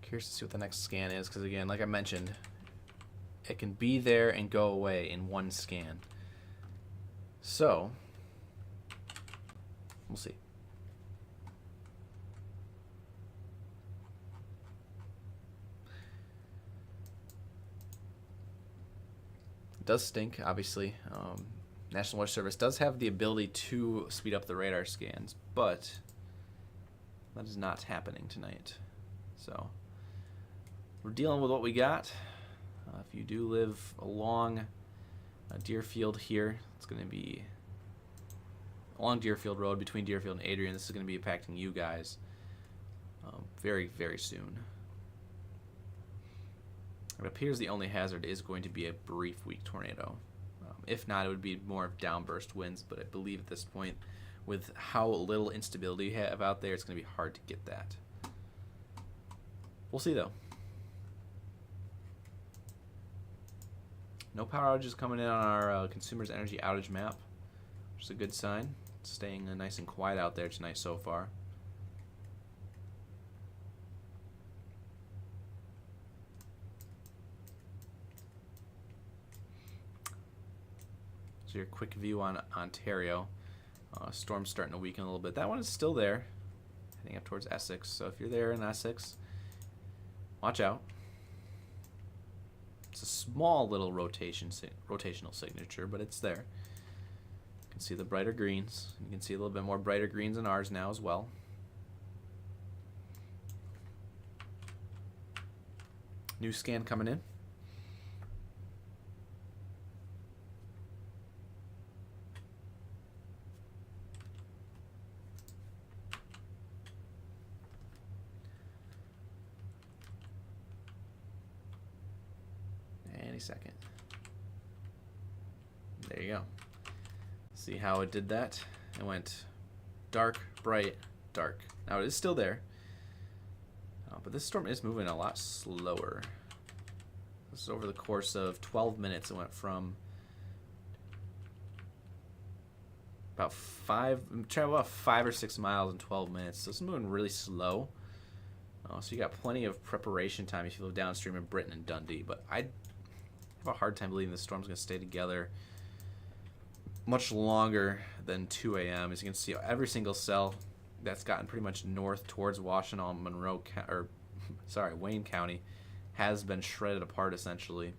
Curious to see what the next scan is, because again, like I mentioned, it can be there and go away in one scan. So, we'll see. It does stink, obviously. National Weather Service does have the ability to speed up the radar scans, but that is not happening tonight. So, we're dealing with what we got. If you do live along Deerfield here, it's going to be along Deerfield Road between Deerfield and Adrian. This is going to be impacting you guys very, very soon. It appears the only hazard is going to be a brief weak tornado. If not, it would be more of downburst winds, but I believe at this point, with how little instability you have out there, it's going to be hard to get that. We'll see, though. No power outages coming in on our consumer's energy outage map, which is a good sign. It's staying nice and quiet out there tonight so far. So your quick view on Ontario. Storm's starting to weaken a little bit. That one is still there, heading up towards Essex. So if you're there in Essex, watch out. It's a small little rotational signature, but it's there. You can see the brighter greens. You can see a little bit more brighter greens in ours now as well. New scan coming in. Any second. There you go. See how it did that? It went dark, bright, dark. Now it is still there, but this storm is moving a lot slower. This is over the course of 12 minutes. It went from about 5 or 6 miles in 12 minutes. So it's moving really slow. So you got plenty of preparation time if you live downstream in Britain and Dundee. But I have a hard time believing this storm's going to stay together much longer than 2 a.m. As you can see, every single cell that's gotten pretty much north towards Washtenaw, Wayne County has been shredded apart essentially.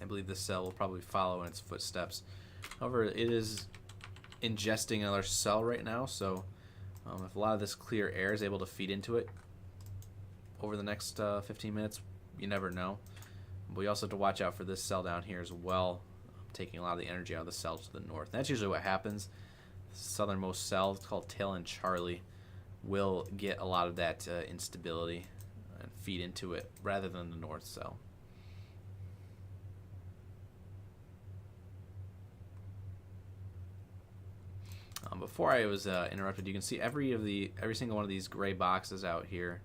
I believe this cell will probably follow in its footsteps. However, it is ingesting another cell right now, so if a lot of this clear air is able to feed into it over the next 15 minutes, you never know. But we also have to watch out for this cell down here as well, taking a lot of the energy out of the cell to the north. And that's usually what happens. The southernmost cell, it's called Tail End Charlie, will get a lot of that instability and feed into it rather than the north cell. Before I was interrupted, you can see every single one of these gray boxes out here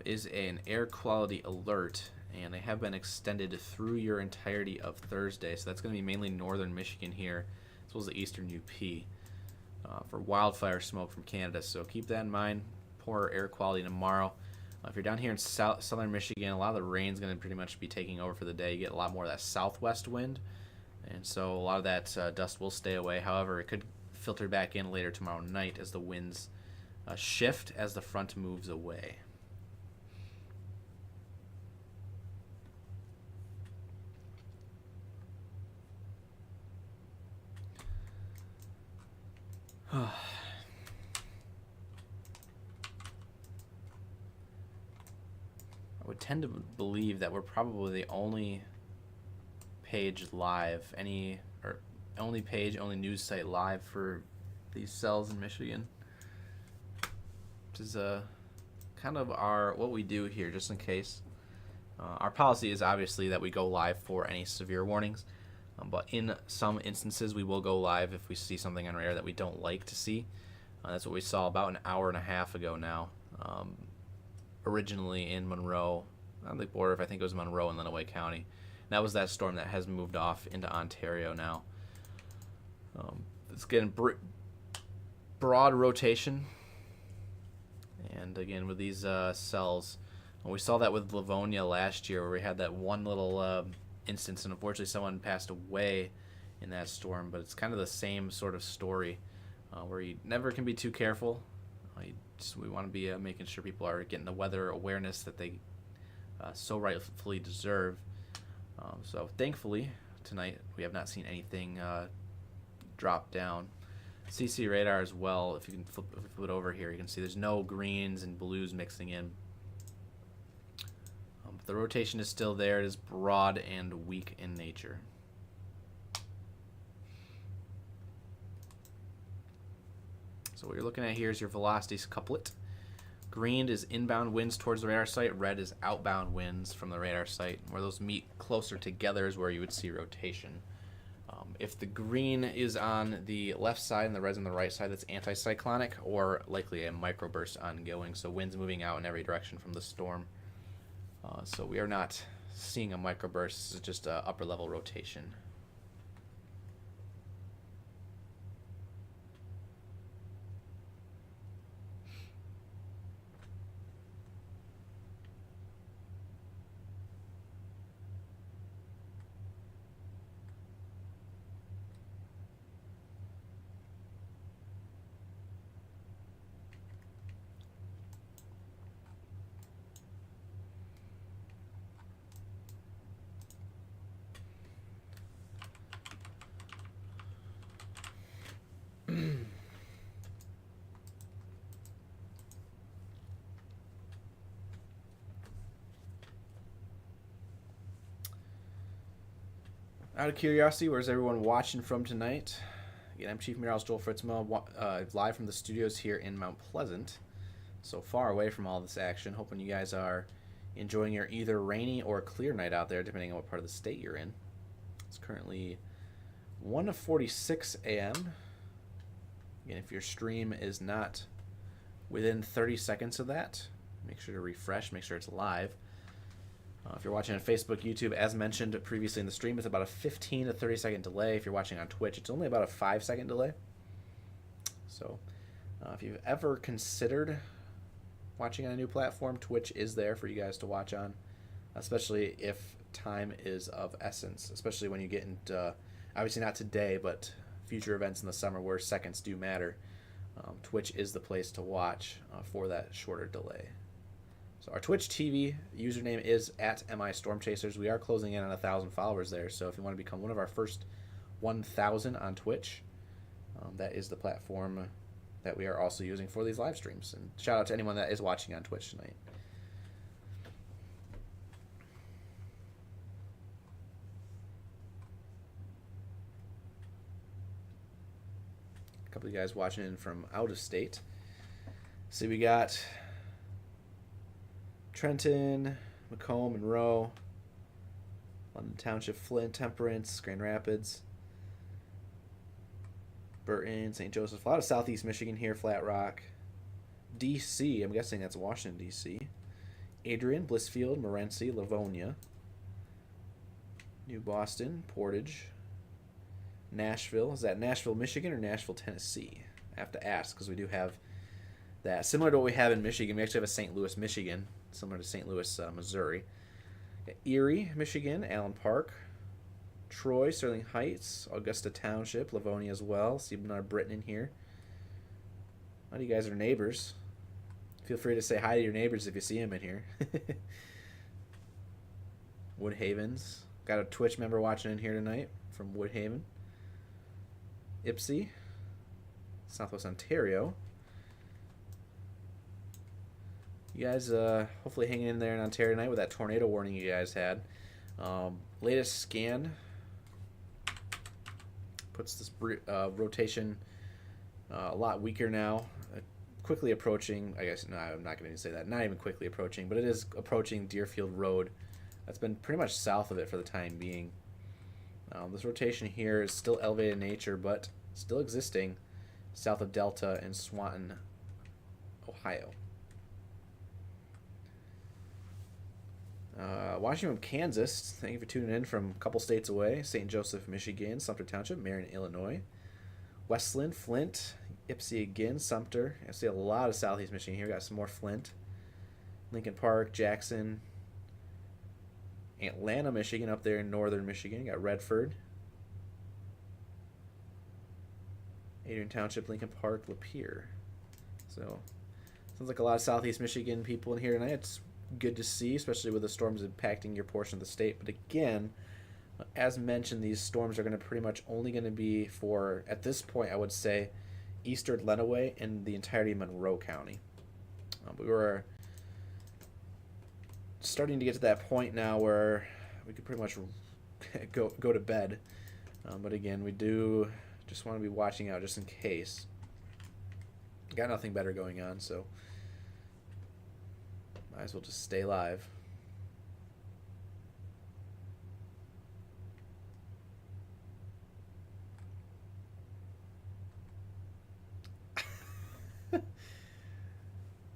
is an air quality alert, and they have been extended through your entirety of Thursday. So that's going to be mainly northern Michigan here, as well as the eastern UP, for wildfire smoke from Canada. So keep that in mind. Poor air quality tomorrow. If you're down here in southern Michigan, a lot of the rain's going to pretty much be taking over for the day. You get a lot more of that southwest wind, and so a lot of that dust will stay away. However, it could filter back in later tomorrow night as the winds shift as the front moves away. I would tend to believe that we're probably the only page live, only page, only news site live for these cells in Michigan. Which is kind of what we do here, just in case. Our policy is obviously that we go live for any severe warnings, but in some instances we will go live if we see something on radar that we don't like to see. That's what we saw about an hour and a half ago now. Originally in Monroe, on the border of, I think it was Monroe and Lenawee County. That was that storm that has moved off into Ontario now. It's getting broad rotation. And again, with these cells, we saw that with Livonia last year, where we had that one little instance, and unfortunately someone passed away in that storm. But it's kind of the same sort of story, where you never can be too careful. We want to be making sure people are getting the weather awareness that they so rightfully deserve. So thankfully, tonight we have not seen anything drop down. CC radar as well. If you can flip it over here, you can see there's no greens and blues mixing in. But the rotation is still there. It is broad and weak in nature. So what you're looking at here is your velocities couplet. Green is inbound winds towards the radar site. Red is outbound winds from the radar site. Where those meet closer together is where you would see rotation. If the green is on the left side and the red's on the right side, that's anticyclonic or likely a microburst ongoing. So winds moving out in every direction from the storm. So we are not seeing a microburst. It's just an upper level rotation. Out of curiosity, where's everyone watching from tonight? Again, I'm Chief Meteorologist Joel Fritzma, live from the studios here in Mount Pleasant. So far away from all this action. Hoping you guys are enjoying your either rainy or clear night out there, depending on what part of the state you're in. It's currently 1:46 a.m. Again, if your stream is not within 30 seconds of that, make sure to refresh, make sure it's live. If you're watching on Facebook, YouTube, as mentioned previously in the stream, it's about a 15 to 30 second delay. If you're watching on Twitch, it's only about a 5-second delay. So if you've ever considered watching on a new platform, Twitch is there for you guys to watch on, especially if time is of essence, especially when you get into, obviously not today, but future events in the summer where seconds do matter. Twitch is the place to watch for that shorter delay. So our Twitch TV username is @MIStormchasers. We are closing in on 1,000 followers there, so if you want to become one of our first 1,000 on Twitch, that is the platform that we are also using for these live streams. And shout out to anyone that is watching on Twitch tonight. A couple of you guys watching in from out of state. See, we got Trenton, Macomb, Monroe, London Township, Flint, Temperance, Grand Rapids, Burton, St. Joseph. A lot of southeast Michigan here, Flat Rock. D.C., I'm guessing that's Washington, D.C. Adrian, Blissfield, Morenci, Livonia. New Boston, Portage. Nashville. Is that Nashville, Michigan or Nashville, Tennessee? I have to ask because we do have that. Similar to what we have in Michigan, we actually have a St. Louis, Michigan, similar to St. Louis, Missouri. Erie, Michigan, Allen Park, Troy, Sterling Heights, Augusta Township, Livonia as well. See another Britain in here. A lot of you guys are neighbors. Feel free to say hi to your neighbors if you see them in here. Woodhavens. Got a Twitch member watching in here tonight from Woodhaven. Ypsi. Southwest Ontario. You guys hopefully hanging in there in Ontario tonight with that tornado warning you guys had. Latest scan puts this rotation a lot weaker now. Quickly approaching, I guess, no, I'm not going to say that. Not even quickly approaching, but it is approaching Deerfield Road. That's been pretty much south of it for the time being. This rotation here is still elevated in nature, but still existing south of Delta in Swanton, Ohio. Watching from Kansas, thank you for tuning in from a couple states away. St. Joseph, Michigan, Sumter Township, Marion, Illinois. Westland, Flint, Ypsi again, Sumter. I see a lot of southeast Michigan here. Got some more Flint. Lincoln Park, Jackson. Atlanta, Michigan, up there in northern Michigan. Got Redford. Adrian Township, Lincoln Park, Lapeer. So, sounds like a lot of southeast Michigan people in here tonight. It's good to see, especially with the storms impacting your portion of the state. But again, as mentioned, these storms are going to pretty much only going to be for, at this point, I would say, eastern Lenawee and the entirety of Monroe County. We were starting to get to that point now where we could pretty much go to bed. But again, we do just want to be watching out just in case. Got nothing better going on, so might as well just stay live.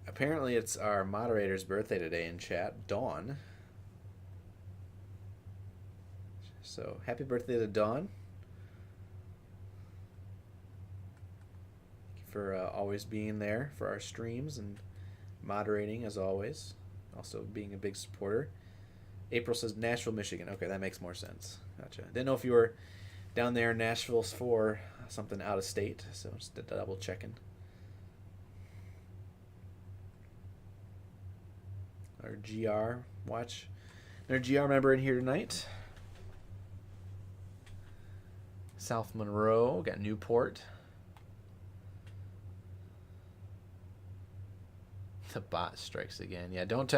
Apparently it's our moderator's birthday today in chat, Dawn. So happy birthday to Dawn. Thank you for always being there for our streams and moderating as always. Also being a big supporter. April says Nashville, Michigan. Okay, that makes more sense. Gotcha. Didn't know if you were down there in Nashville for something out of state, so just double checking. Our GR watch. Our GR member in here tonight. South Monroe. Got Newport. The bot strikes again. Yeah, don't.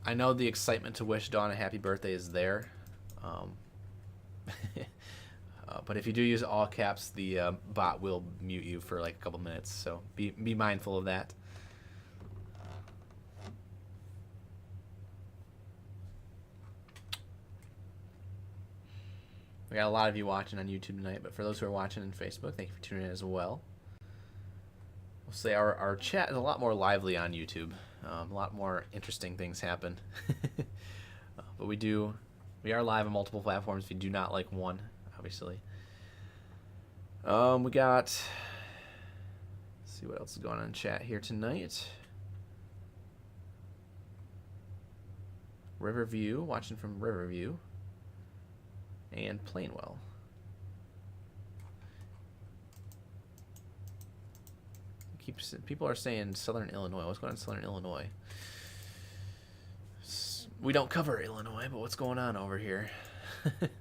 I know the excitement to wish Dawn a happy birthday is there. But if you do use all caps, the bot will mute you for like a couple minutes. So be mindful of that. We got a lot of you watching on YouTube tonight, but for those who are watching on Facebook, thank you for tuning in as well. We'll say our chat is a lot more lively on YouTube. A lot more interesting things happen. But we are live on multiple platforms if you do not like one, obviously. We got, let's see what else is going on in chat here tonight. Riverview, watching from Riverview. And Plainwell. People are saying Southern Illinois. What's going on in Southern Illinois? We don't cover Illinois, but what's going on over here? We'll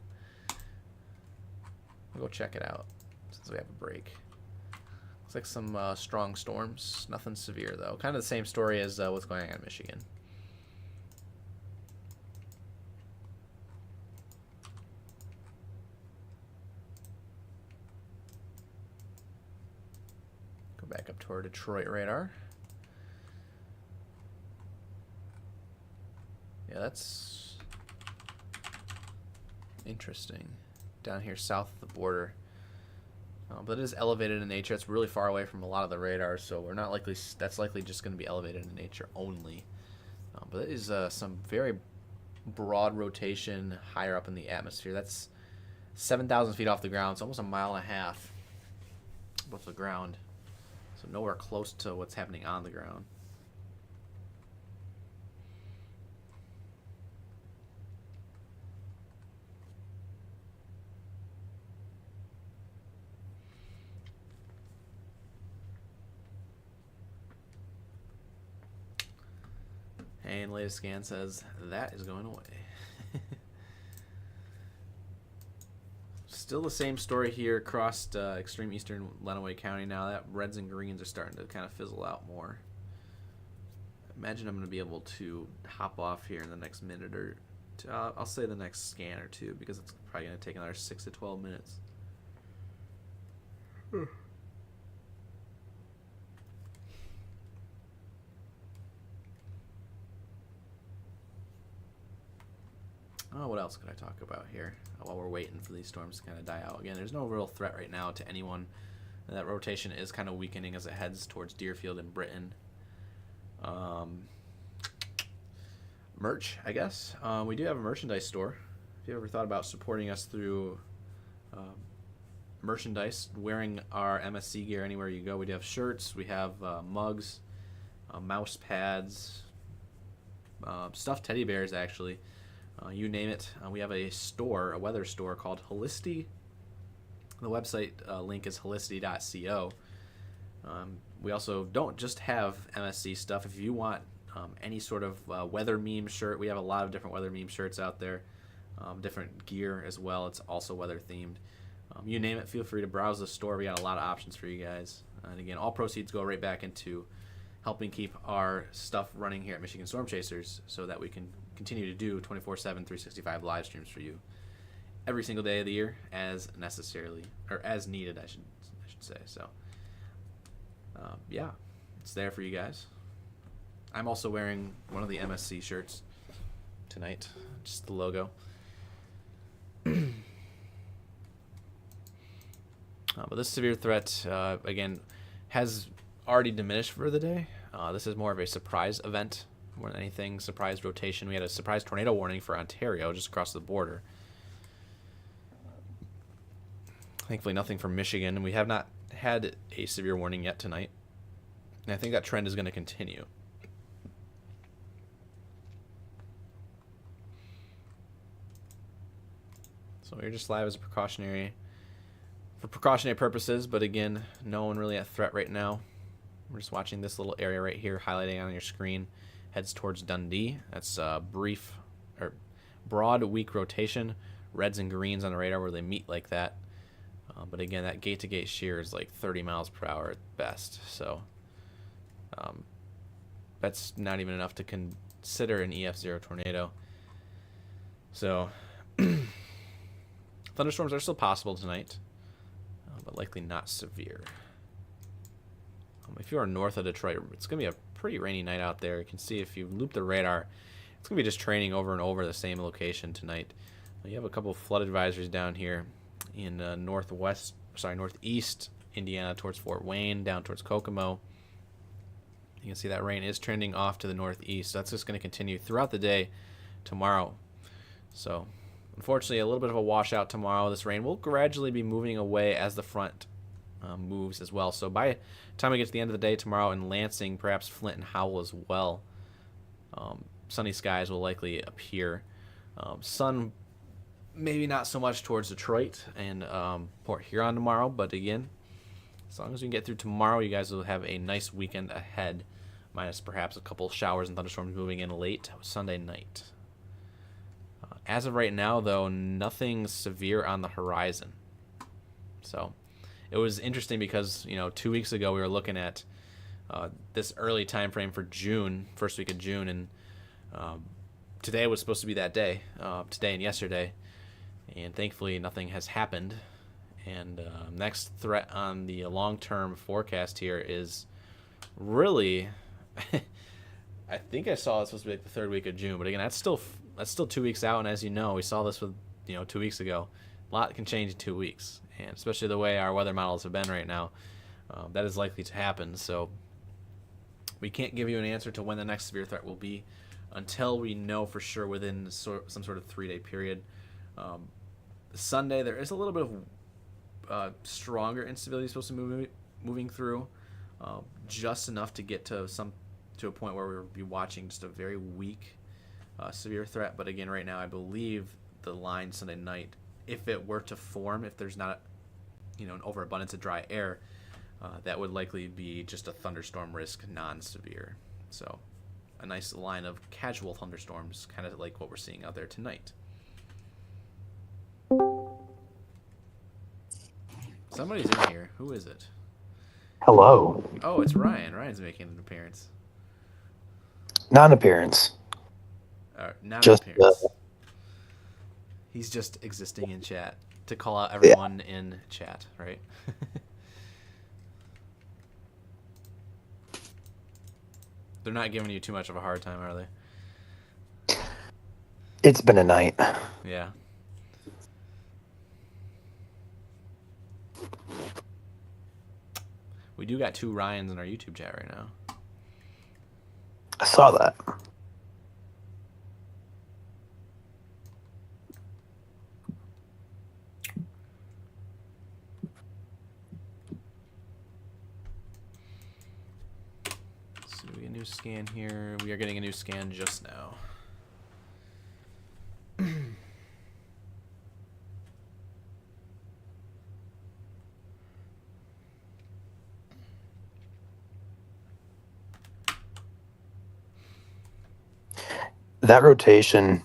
go check it out since we have a break. Looks like some strong storms. Nothing severe, though. Kind of the same story as what's going on in Michigan. Back up to our Detroit radar. Yeah, that's interesting. Down here south of the border. But it is elevated in nature. It's really far away from a lot of the radars, so we're not likely. That's likely just going to be elevated in nature only. But it is some very broad rotation higher up in the atmosphere. That's 7,000 feet off the ground. It's almost a mile and a half above the ground. So nowhere close to what's happening on the ground. And latest scan says that is going away. Still the same story here across extreme eastern Lenawee County now. That reds and greens are starting to kind of fizzle out more. Imagine I'm going to be able to hop off here in the next minute or two. I'll say the next scan or two, because it's probably going to take another 6 to 12 minutes. Oh, what else could I talk about here while we're waiting for these storms to kind of die out? Again, there's no real threat right now to anyone. And that rotation is kind of weakening as it heads towards Deerfield and Britain. Merch, I guess. We do have a merchandise store. If you ever thought about supporting us through merchandise, wearing our MSC gear anywhere you go, we do have shirts, we have mugs, mouse pads, stuffed teddy bears, actually. You name it. We have a store, a weather store called Holisty. The website link is holisty.co. We also don't just have MSC stuff. If you want any sort of weather meme shirt, we have a lot of different weather meme shirts out there. Different gear as well. It's also weather themed. You name it, feel free to browse the store. We got a lot of options for you guys. And again, all proceeds go right back into helping keep our stuff running here at Michigan Storm Chasers, so that we can continue to do 24/7, 365 live streams for you every single day of the year, as necessarily, or as needed, I should say. So, yeah, it's there for you guys. I'm also wearing one of the MSC shirts tonight, just the logo. But this severe threat, again, has already diminished for the day. This is more of a surprise event more than anything. Surprise rotation. We had a surprise tornado warning for Ontario just across the border. Thankfully, nothing from Michigan, and we have not had a severe warning yet tonight. And I think that trend is going to continue. So we're just live as a precautionary purposes, but again, no one really at threat right now. We're just watching this little area right here highlighting on your screen. Heads towards Dundee. That's broad weak rotation. Reds and greens on the radar where they meet like that. But again, that gate-to-gate shear is like 30 miles per hour at best. So that's not even enough to consider an EF0 tornado. So thunderstorms are still possible tonight, but likely not severe. If you are north of Detroit, it's going to be a pretty rainy night out there. You can see if you loop the radar, it's going to be just training over and over the same location tonight. You have a couple of flood advisories down here in northeast Indiana towards Fort Wayne, down towards Kokomo. You can see that rain is trending off to the northeast. That's just going to continue throughout the day tomorrow. So, unfortunately, a little bit of a washout tomorrow. This rain will gradually be moving away as the front moves as well. So by the time we get to the end of the day tomorrow in Lansing, perhaps Flint and Howell as well, sunny skies will likely appear. Sun maybe not so much towards Detroit and Port Huron tomorrow, but again, as long as we can get through tomorrow, you guys will have a nice weekend ahead, minus perhaps a couple showers and thunderstorms moving in late Sunday night. As of right now, though, nothing severe on the horizon. So it was interesting because, 2 weeks ago we were looking at this early time frame for June, first week of June, and today was supposed to be that day, today and yesterday, and thankfully nothing has happened. And next threat on the long-term forecast here is really, I think I saw it's supposed to be like the third week of June, but again, that's still 2 weeks out, and as you know, we saw this with 2 weeks ago. A lot can change in 2 weeks, and especially the way our weather models have been right now, that is likely to happen. So we can't give you an answer to when the next severe threat will be until we know for sure within some sort of 3-day period. Sunday, there is a little bit of stronger instability supposed to be moving through, just enough to get to a point where we'll be watching just a very weak severe threat. But again, right now, I believe the line Sunday night, if it were to form, if there's not an overabundance of dry air, that would likely be just a thunderstorm risk, non-severe. So a nice line of casual thunderstorms, kind of like what we're seeing out there tonight. Somebody's in here. Who is it? Hello. Oh, it's Ryan. Ryan's making an appearance. Non-appearance. Not Just, an appearance. He's just existing in chat to call out everyone in chat, right? They're not giving you too much of a hard time, are they? It's been a night. Yeah. We do got 2 Ryans in our YouTube chat right now. I saw that. So we get a new scan here. We are getting a new scan just now. That rotation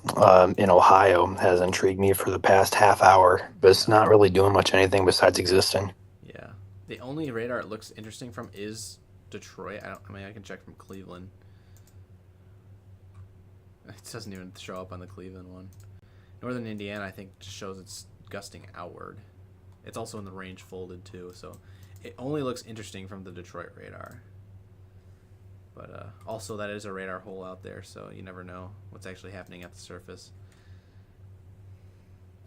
in Ohio has intrigued me for the past half hour, but it's not really doing much anything besides existing. Yeah. The only radar it looks interesting from is Detroit. I mean, I can check from Cleveland. It doesn't even show up on the Cleveland one. Northern Indiana, I think, just shows it's gusting outward. It's also in the range folded, too, so it only looks interesting from the Detroit radar. But also, that is a radar hole out there, so you never know what's actually happening at the surface.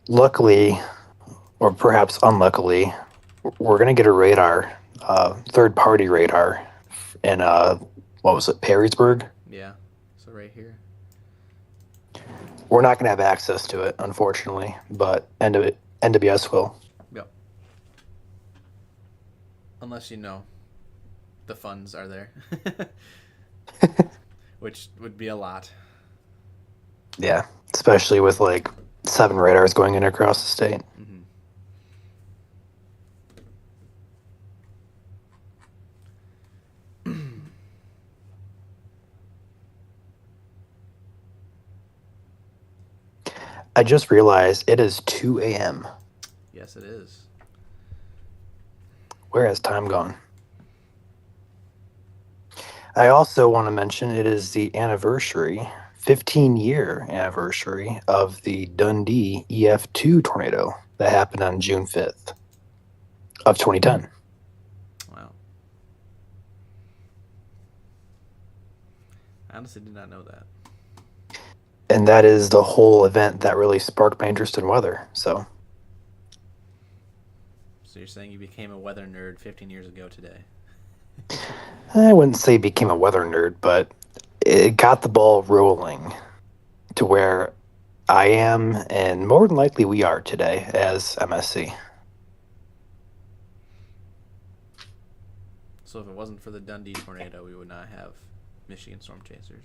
Luckily, or perhaps unluckily, we're going to get a radar, third-party radar in, what was it, Perrysburg? Yeah, so right here. We're not going to have access to it, unfortunately, but NWS will. Yep. Unless you know the funds are there. Which would be a lot. Yeah, especially with like 7 radars going in across the state. Mm-hmm. I just realized it is 2 a.m. Yes, it is. Where has time gone? I also want to mention it is the anniversary, 15-year anniversary of the Dundee EF2 tornado that happened on June 5th of 2010. Wow. I honestly did not know that. And that is the whole event that really sparked my interest in weather. So you're saying you became a weather nerd 15 years ago today? I wouldn't say became a weather nerd, but it got the ball rolling to where I am, and more than likely we are today as MSC. So if it wasn't for the Dundee tornado, we would not have Michigan storm chasers.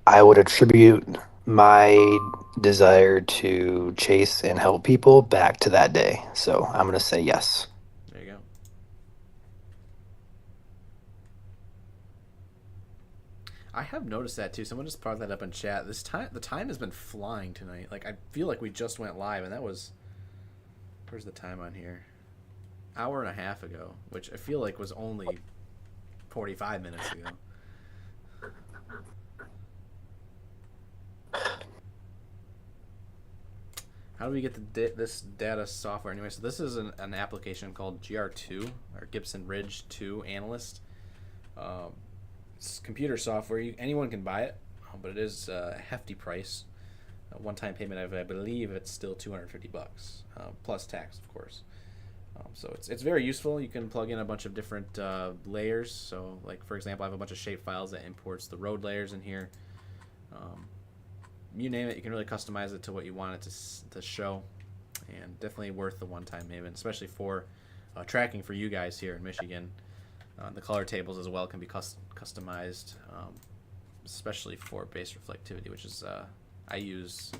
I would attribute my desire to chase and help people back to that day. So I'm going to say yes. There you go. I have noticed that too. Someone just brought that up in chat. The time has been flying tonight. Like, I feel like we just went live, and that was, where's the time on here? Hour and a half ago, which I feel like was only 45 minutes ago. How do we get this data software anyway? So this is an application called GR2, or Gibson Ridge 2 Analyst. It's computer software. Anyone can buy it, but it is a hefty price. A one-time payment of, I believe it's still $250, plus tax, of course. So it's very useful. You can plug in a bunch of different layers. So, like, for example, I have a bunch of shape files that imports the road layers in here. You name it, you can really customize it to what you want it to show, and definitely worth the one-time payment, especially for tracking for you guys here in Michigan. The color tables as well can be customized, especially for base reflectivity, which is I use.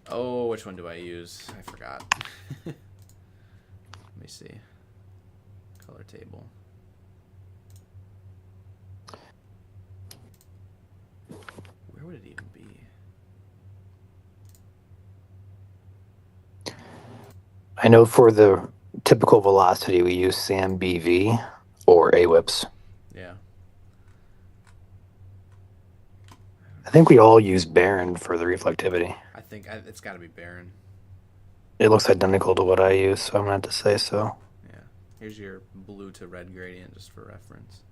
Oh, which one do I use? I forgot. Let me see. Color table. Where would it even be? I know for the typical velocity, we use SAM BV or AWIPS. Yeah. I think we all use Baron for the reflectivity. I think it's got to be Baron. It looks identical to what I use, so I'm going to have to say so. Yeah. Here's your blue to red gradient just for reference.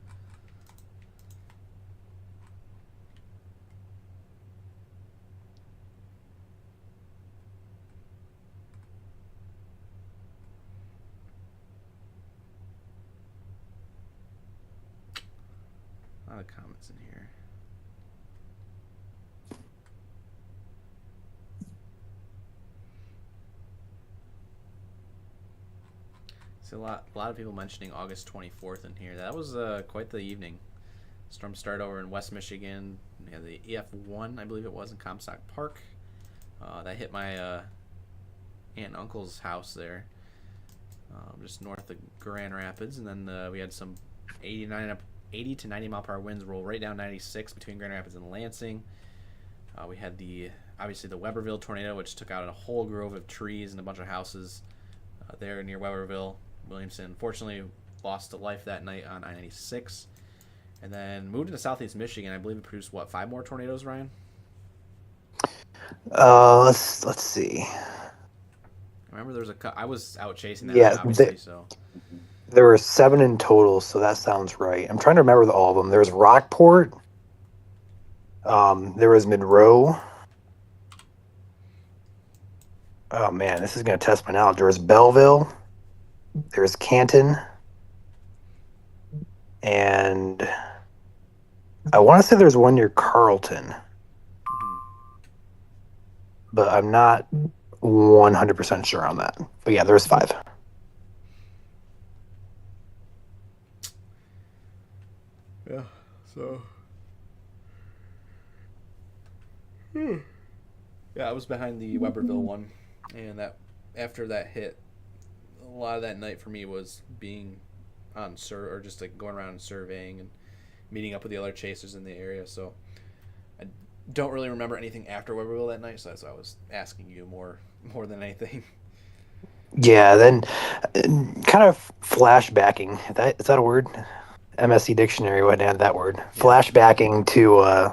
A lot of comments in here. See a lot of people mentioning August 24th in here. That was quite the evening. Storm started over in West Michigan. We had the EF1, I believe it was, in Comstock Park. That hit my aunt and uncle's house there, just north of Grand Rapids. And then we had some 80 to 90 mile per hour winds roll right down 96 between Grand Rapids and Lansing. We had obviously the Weberville tornado, which took out a whole grove of trees and a bunch of houses there near Weberville. Williamson, unfortunately, lost a life that night on I-96. And then moved into southeast Michigan. I believe it produced, 5 more tornadoes, Ryan? Let's see. I remember there was I was out chasing that Yeah, night, obviously, so. There were 7 in total, so that sounds right. I'm trying to remember all of them. There was Rockport. There was Monroe. Oh, man, this is going to test my knowledge. There was Belleville. There's Canton. And I want to say there's one near Carlton. But I'm not 100% sure on that. But yeah, there's 5. Yeah, so. Yeah, I was behind the Weberville one. And after that hit, a lot of that night for me was being on or just like going around and surveying and meeting up with the other chasers in the area. So I don't really remember anything after Weberville that night, so that's why I was asking you more than anything. Yeah, then kind of flashbacking. Is that a word? MSC Dictionary would add that word. Yeah. Flashbacking to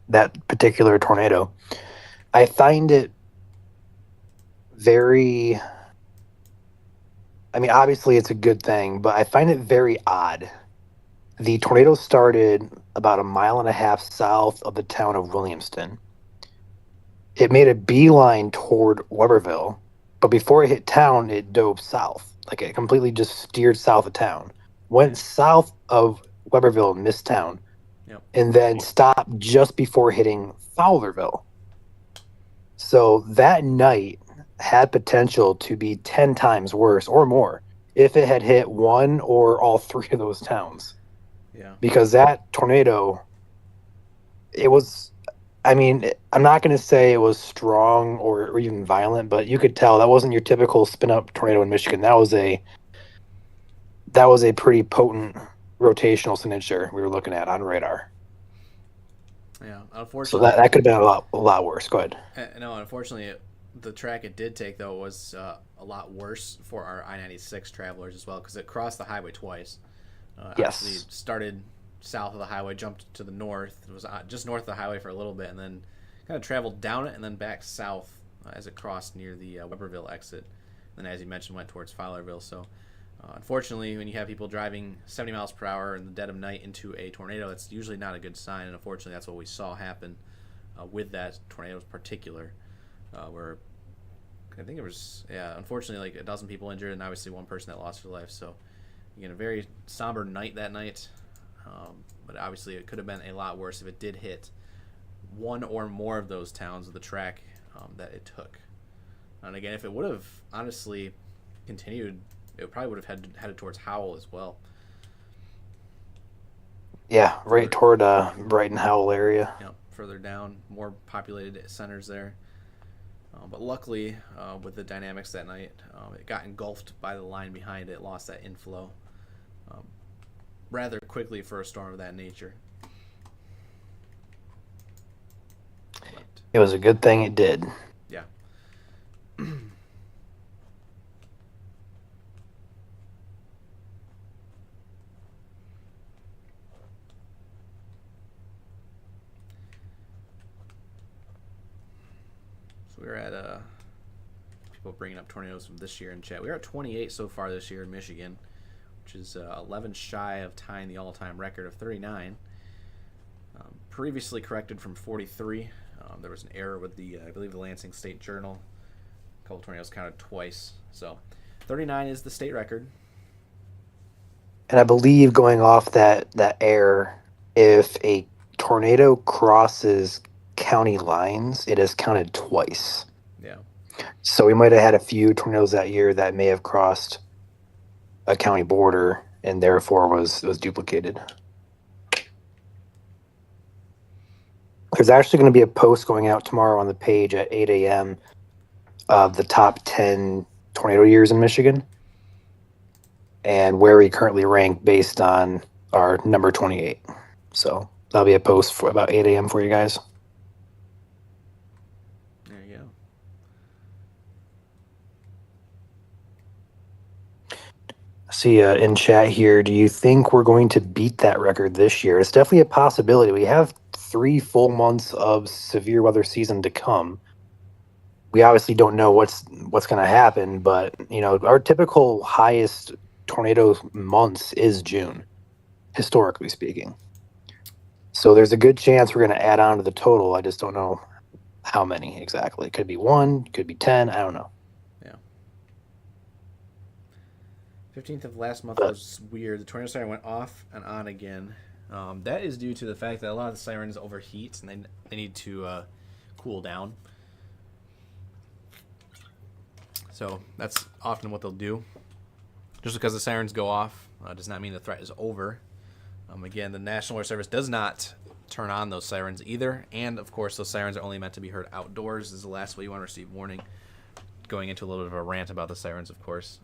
that particular tornado. I find it very... I mean, obviously it's a good thing, but I find it very odd. The tornado started about 1.5 miles south of the town of Williamston. It made a beeline toward Weberville, but before it hit town, it dove south. Like it completely just steered south of town. Went south of Weberville and missed town, and then stopped just before hitting Fowlerville. So that night had potential to be 10 times worse or more if it had hit one or all 3 of those towns. Yeah. Because that tornado, it was, I mean, I'm not going to say it was strong or even violent, but you could tell that wasn't your typical spin-up tornado in Michigan. That was a pretty potent rotational signature we were looking at on radar. Yeah, unfortunately. So that could have been a lot worse. Go ahead. No, unfortunately, the track it did take, though, was a lot worse for our I-96 travelers as well, because it crossed the highway twice. Yes. Obviously, it started south of the highway, jumped to the north. It was just north of the highway for a little bit, and then kind of traveled down it and then back south as it crossed near the Weberville exit. And then, as you mentioned, went towards Fowlerville. So, unfortunately, when you have people driving 70 miles per hour in the dead of night into a tornado, that's usually not a good sign. And unfortunately, that's what we saw happen with that tornado in particular, where I think it was, unfortunately, like 12 people injured and obviously 1 person that lost their life. So, again, a very somber night that night. But obviously, it could have been a lot worse if it did hit one or more of those towns of the track that it took. And again, if it would have honestly continued, it probably would have headed towards Howell as well. Yeah, right toward Brighton Howell area. Yep, further down, more populated centers there. But luckily, with the dynamics that night, it got engulfed by the line behind it, lost that inflow rather quickly for a storm of that nature. It was a good thing it did. Yeah. So we're at people bringing up tornadoes from this year in chat. We're at 28 so far this year in Michigan, which is 11 shy of tying the all-time record of 39. Previously corrected from 43. There was an error with the, I believe, the Lansing State Journal. A couple tornadoes counted twice. So 39 is the state record. And I believe going off that error, if a tornado crosses county lines, it is counted twice. Yeah. So we might have had a few tornadoes that year that may have crossed a county border and therefore was duplicated. There's actually going to be a post going out tomorrow on the page at 8 a.m. of the top 10 tornado years in Michigan and where we currently rank based on our number 28. So that'll be a post for about 8 a.m. for you guys. There you go. See in chat here, do you think we're going to beat that record this year? It's definitely a possibility. We have 3 full months of severe weather season to come. We obviously don't know what's going to happen, but our typical highest tornado months is June, historically speaking. So there's a good chance we're going to add on to the total. I just don't know how many exactly. It could be 1, could be 10. I don't know. 15th of last month was weird. The tornado siren went off and on again. That is due to the fact that a lot of the sirens overheat and they need to cool down. So that's often what they'll do. Just because the sirens go off does not mean the threat is over. Again, the National Weather Service does not turn on those sirens either. And, of course, those sirens are only meant to be heard outdoors. This is the last way you want to receive warning. Going into a little bit of a rant about the sirens, of course.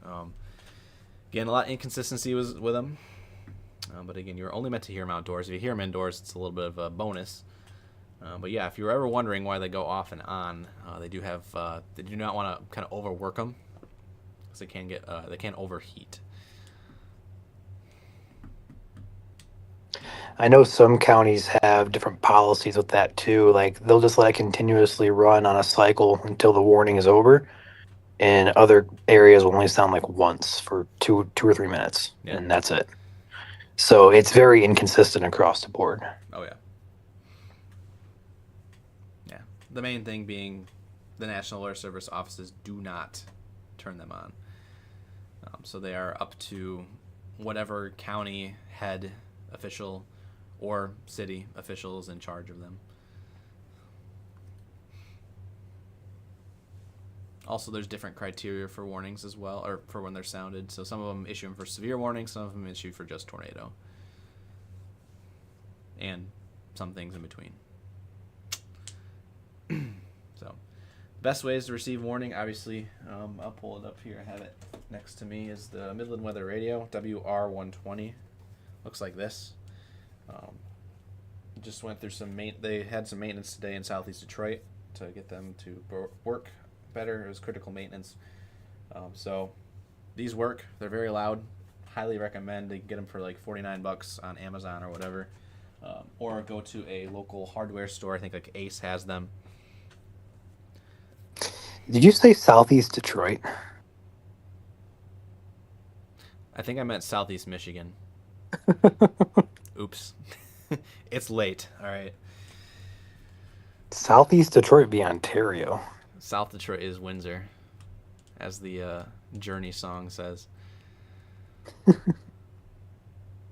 Again, a lot of inconsistency with them. But, again, you're only meant to hear them outdoors. If you hear them indoors, it's a little bit of a bonus. But, yeah, if you're ever wondering why they go off and on, they do not want to kind of overwork them. Because they can overheat. I know some counties have different policies with that too. Like they'll just let it continuously run on a cycle until the warning is over. And other areas will only sound like once for two or 3 minutes, and that's it. So it's very inconsistent across the board. Oh yeah. Yeah. The main thing being the National Weather Service offices do not turn them on. So they are up to whatever county head official or city officials in charge of them. Also, there's different criteria for warnings as well, or for when they're sounded. So some of them issue them for severe warnings, some of them issue for just tornado. And some things in between. So, best ways to receive warning, obviously, I'll pull it up here. I have it next to me, is the Midland Weather Radio, WR120. Looks like this. Just went through they had some maintenance today in Southeast Detroit to get them to work better. It was critical maintenance. So these work. They're very loud. Highly recommend. You can get them for like $49 on Amazon or whatever. Or go to a local hardware store. I think like Ace has them. Did you say Southeast Detroit? I think I meant Southeast Michigan. Oops. It's late. All right. Southeast Detroit would be Ontario. South Detroit is Windsor, as the Journey song says.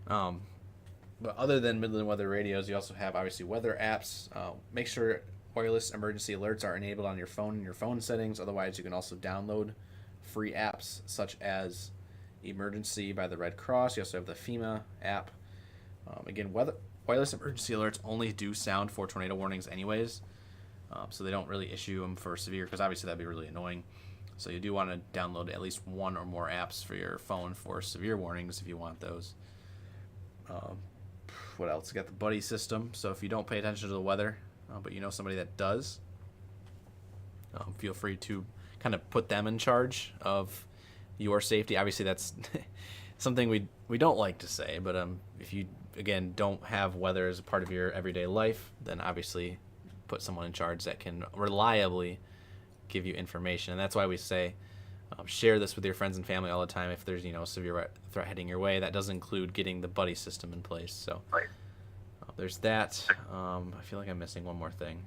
But other than Midland Weather radios, you also have obviously weather apps. Make sure wireless emergency alerts are enabled on your phone in your phone settings. Otherwise, you can also download free apps such as Emergency by the Red Cross. You also have the FEMA app. Again, wireless emergency alerts only do sound for tornado warnings anyways. So they don't really issue them for severe, because obviously that'd be really annoying. So you do want to download at least one or more apps for your phone for severe warnings if you want those. What else? You got the buddy system. So if you don't pay attention to the weather, but you know somebody that does, feel free to kind of put them in charge of your safety. Obviously that's something we don't like to say, but if you, again, don't have weather as a part of your everyday life, then obviously put someone in charge that can reliably give you information. And that's why we say share this with your friends and family all the time if there's, severe threat heading your way. That does include getting the buddy system in place. So there's that. I feel like I'm missing one more thing.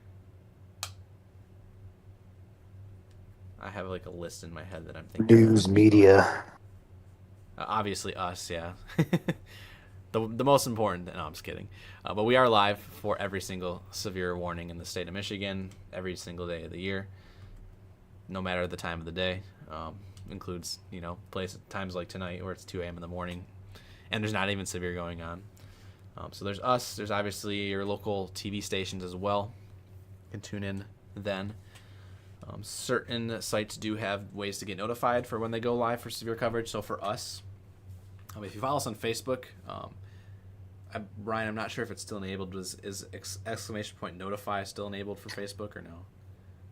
I have like a list in my head that I'm thinking. News media. Obviously us, yeah. The most important. No, I'm just kidding. But we are live for every single severe warning in the state of Michigan every single day of the year, no matter the time of the day. Includes, times like tonight where it's 2 a.m. in the morning and there's not even severe going on. So there's us. There's obviously your local TV stations as well. You can tune in then. Certain sites do have ways to get notified for when they go live for severe coverage. So for us, if you follow us on Facebook, Ryan, I'm not sure if it's still enabled. Is exclamation point notify still enabled for Facebook or no?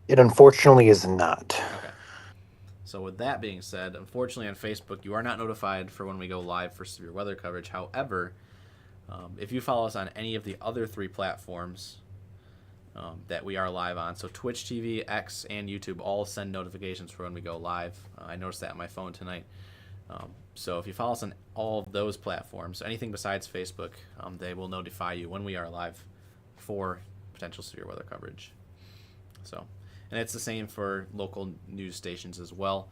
It unfortunately is not. Okay. So with that being said, unfortunately on Facebook, you are not notified for when we go live for severe weather coverage. However, if you follow us on any of the other 3 platforms that we are live on, so Twitch TV, X, and YouTube all send notifications for when we go live. I noticed that on my phone tonight. So if you follow us on all of those platforms, anything besides Facebook, they will notify you when we are live for potential severe weather coverage. So, and it's the same for local news stations as well.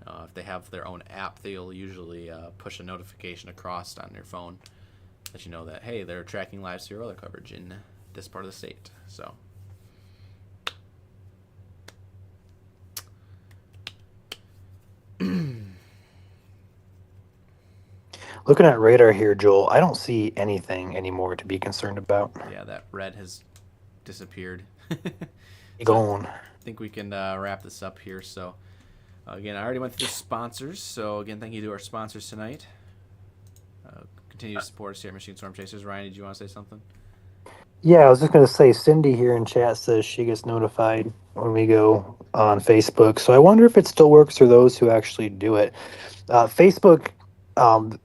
If they have their own app, they'll usually push a notification across on your phone that you know that, hey, they're tracking live severe weather coverage in this part of the state. So. Looking at radar here, Joel, I don't see anything anymore to be concerned about. Yeah, that red has disappeared. Gone. I think we can wrap this up here. So, again, I already went through the sponsors. So, again, thank you to our sponsors tonight. Continue to support us here at Michigan Storm Chasers. Ryan, did you want to say something? Yeah, I was just going to say, Cindy here in chat says she gets notified when we go on Facebook. So I wonder if it still works for those who actually do it. Facebook,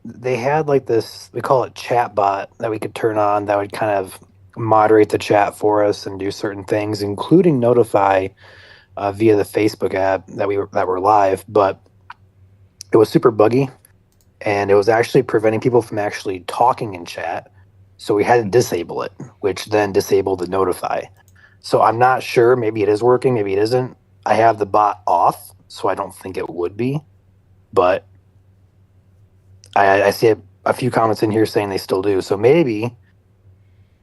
they had like this, we call it chat bot that we could turn on that would kind of moderate the chat for us and do certain things, including notify via the Facebook app that we're live. But it was super buggy, and it was actually preventing people from actually talking in chat. So we had to disable it, which then disabled the notify. So I'm not sure. Maybe it is working. Maybe it isn't. I have the bot off, so I don't think it would be. But I see a few comments in here saying they still do. So maybe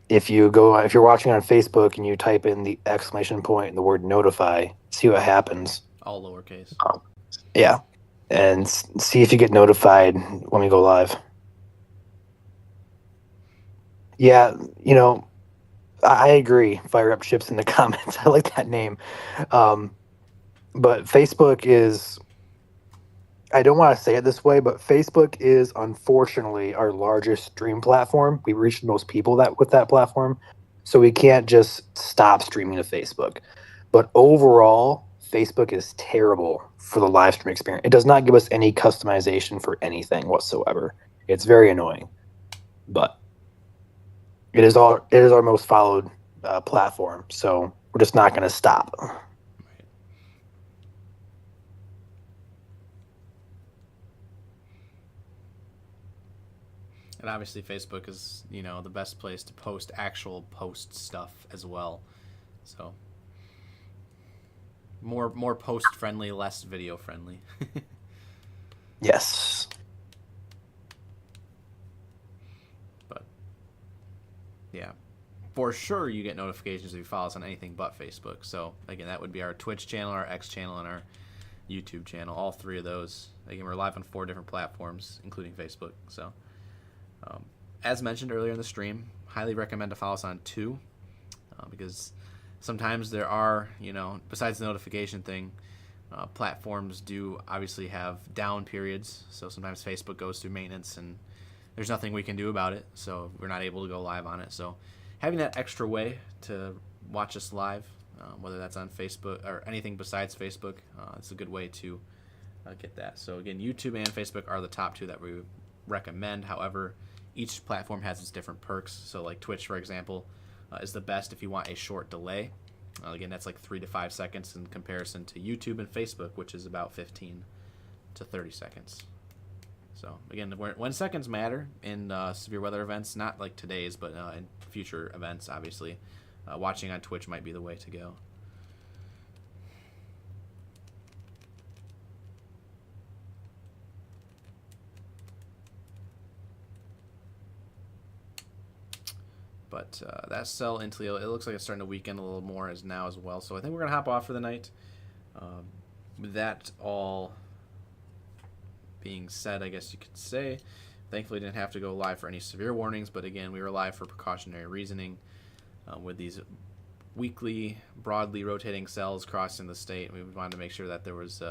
if you're watching on Facebook and you type in the exclamation point and the word notify, see what happens. All lowercase. Yeah. And see if you get notified when we go live. Yeah, I agree. Fire up chips in the comments. I like that name. But Facebook is, I don't want to say it this way, but Facebook is unfortunately our largest stream platform. We reach the most people with that platform. So we can't just stop streaming to Facebook. But overall, Facebook is terrible for the live stream experience. It does not give us any customization for anything whatsoever. It's very annoying. But it is our most followed platform, so we're just not going to stop. Right. And obviously Facebook is, the best place to post actual post stuff as well. So more post friendly, less video friendly. Yes. Yeah, for sure you get notifications if you follow us on anything but Facebook. So, again, that would be our Twitch channel, our X channel, and our YouTube channel. All 3 of those. Again, we're live on 4 different platforms, including Facebook. So, as mentioned earlier in the stream, highly recommend to follow us on 2 because sometimes there are, besides the notification thing, platforms do obviously have down periods. So sometimes Facebook goes through maintenance and there's nothing we can do about it, so we're not able to go live on it. So having that extra way to watch us live, whether that's on Facebook or anything besides Facebook, it's a good way to get that. So again, YouTube and Facebook are the top 2 that we recommend. However, each platform has its different perks. So like Twitch, for example, is the best if you want a short delay. Again, that's like 3 to 5 seconds in comparison to YouTube and Facebook, which is about 15 to 30 seconds. So again, when seconds matter in severe weather events, not like today's, but in future events, obviously, watching on Twitch might be the way to go. But that cell into it looks like it's starting to weaken a little more as well. So I think we're gonna hop off for the night. With that all being said, I guess you could say, thankfully didn't have to go live for any severe warnings. But again, we were live for precautionary reasoning with these weekly, broadly rotating cells crossing the state. We wanted to make sure that there was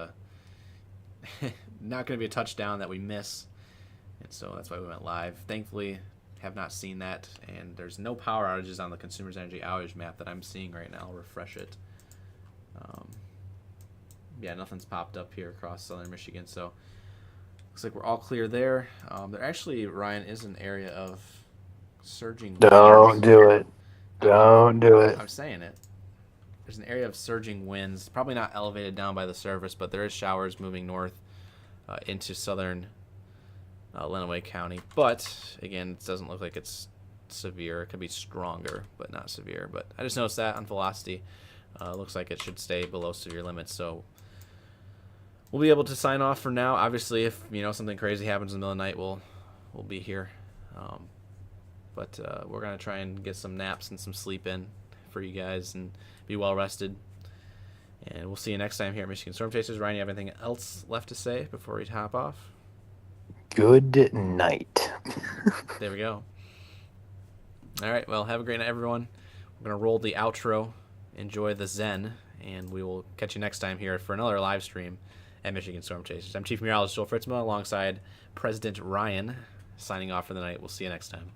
not going to be a touchdown that we miss, and so that's why we went live. Thankfully, have not seen that, and there's no power outages on the Consumers Energy outage map that I'm seeing right now. I'll refresh it. Yeah, nothing's popped up here across southern Michigan, so looks like we're all clear there. There actually, Ryan, is an area of surging winds. Don't do it. Don't do it. I'm saying it. There's an area of surging winds, probably not elevated down by the surface, but there is showers moving north into southern Lenawee County. But again, it doesn't look like it's severe. It could be stronger, but not severe. But I just noticed that on velocity. Looks like it should stay below severe limits, so we'll be able to sign off for now. Obviously, if something crazy happens in the middle of the night, we'll be here. But we're gonna try and get some naps and some sleep in for you guys and be well rested. And we'll see you next time here at Michigan Storm Chasers. Ryan, you have anything else left to say before we hop off? Good night. There we go. All right. Well, have a great night, everyone. We're gonna roll the outro. Enjoy the Zen, and we will catch you next time here for another live stream at Michigan Storm Chasers. I'm Chief Meteorologist Joel Fritzma alongside President Ryan, signing off for the night. We'll see you next time.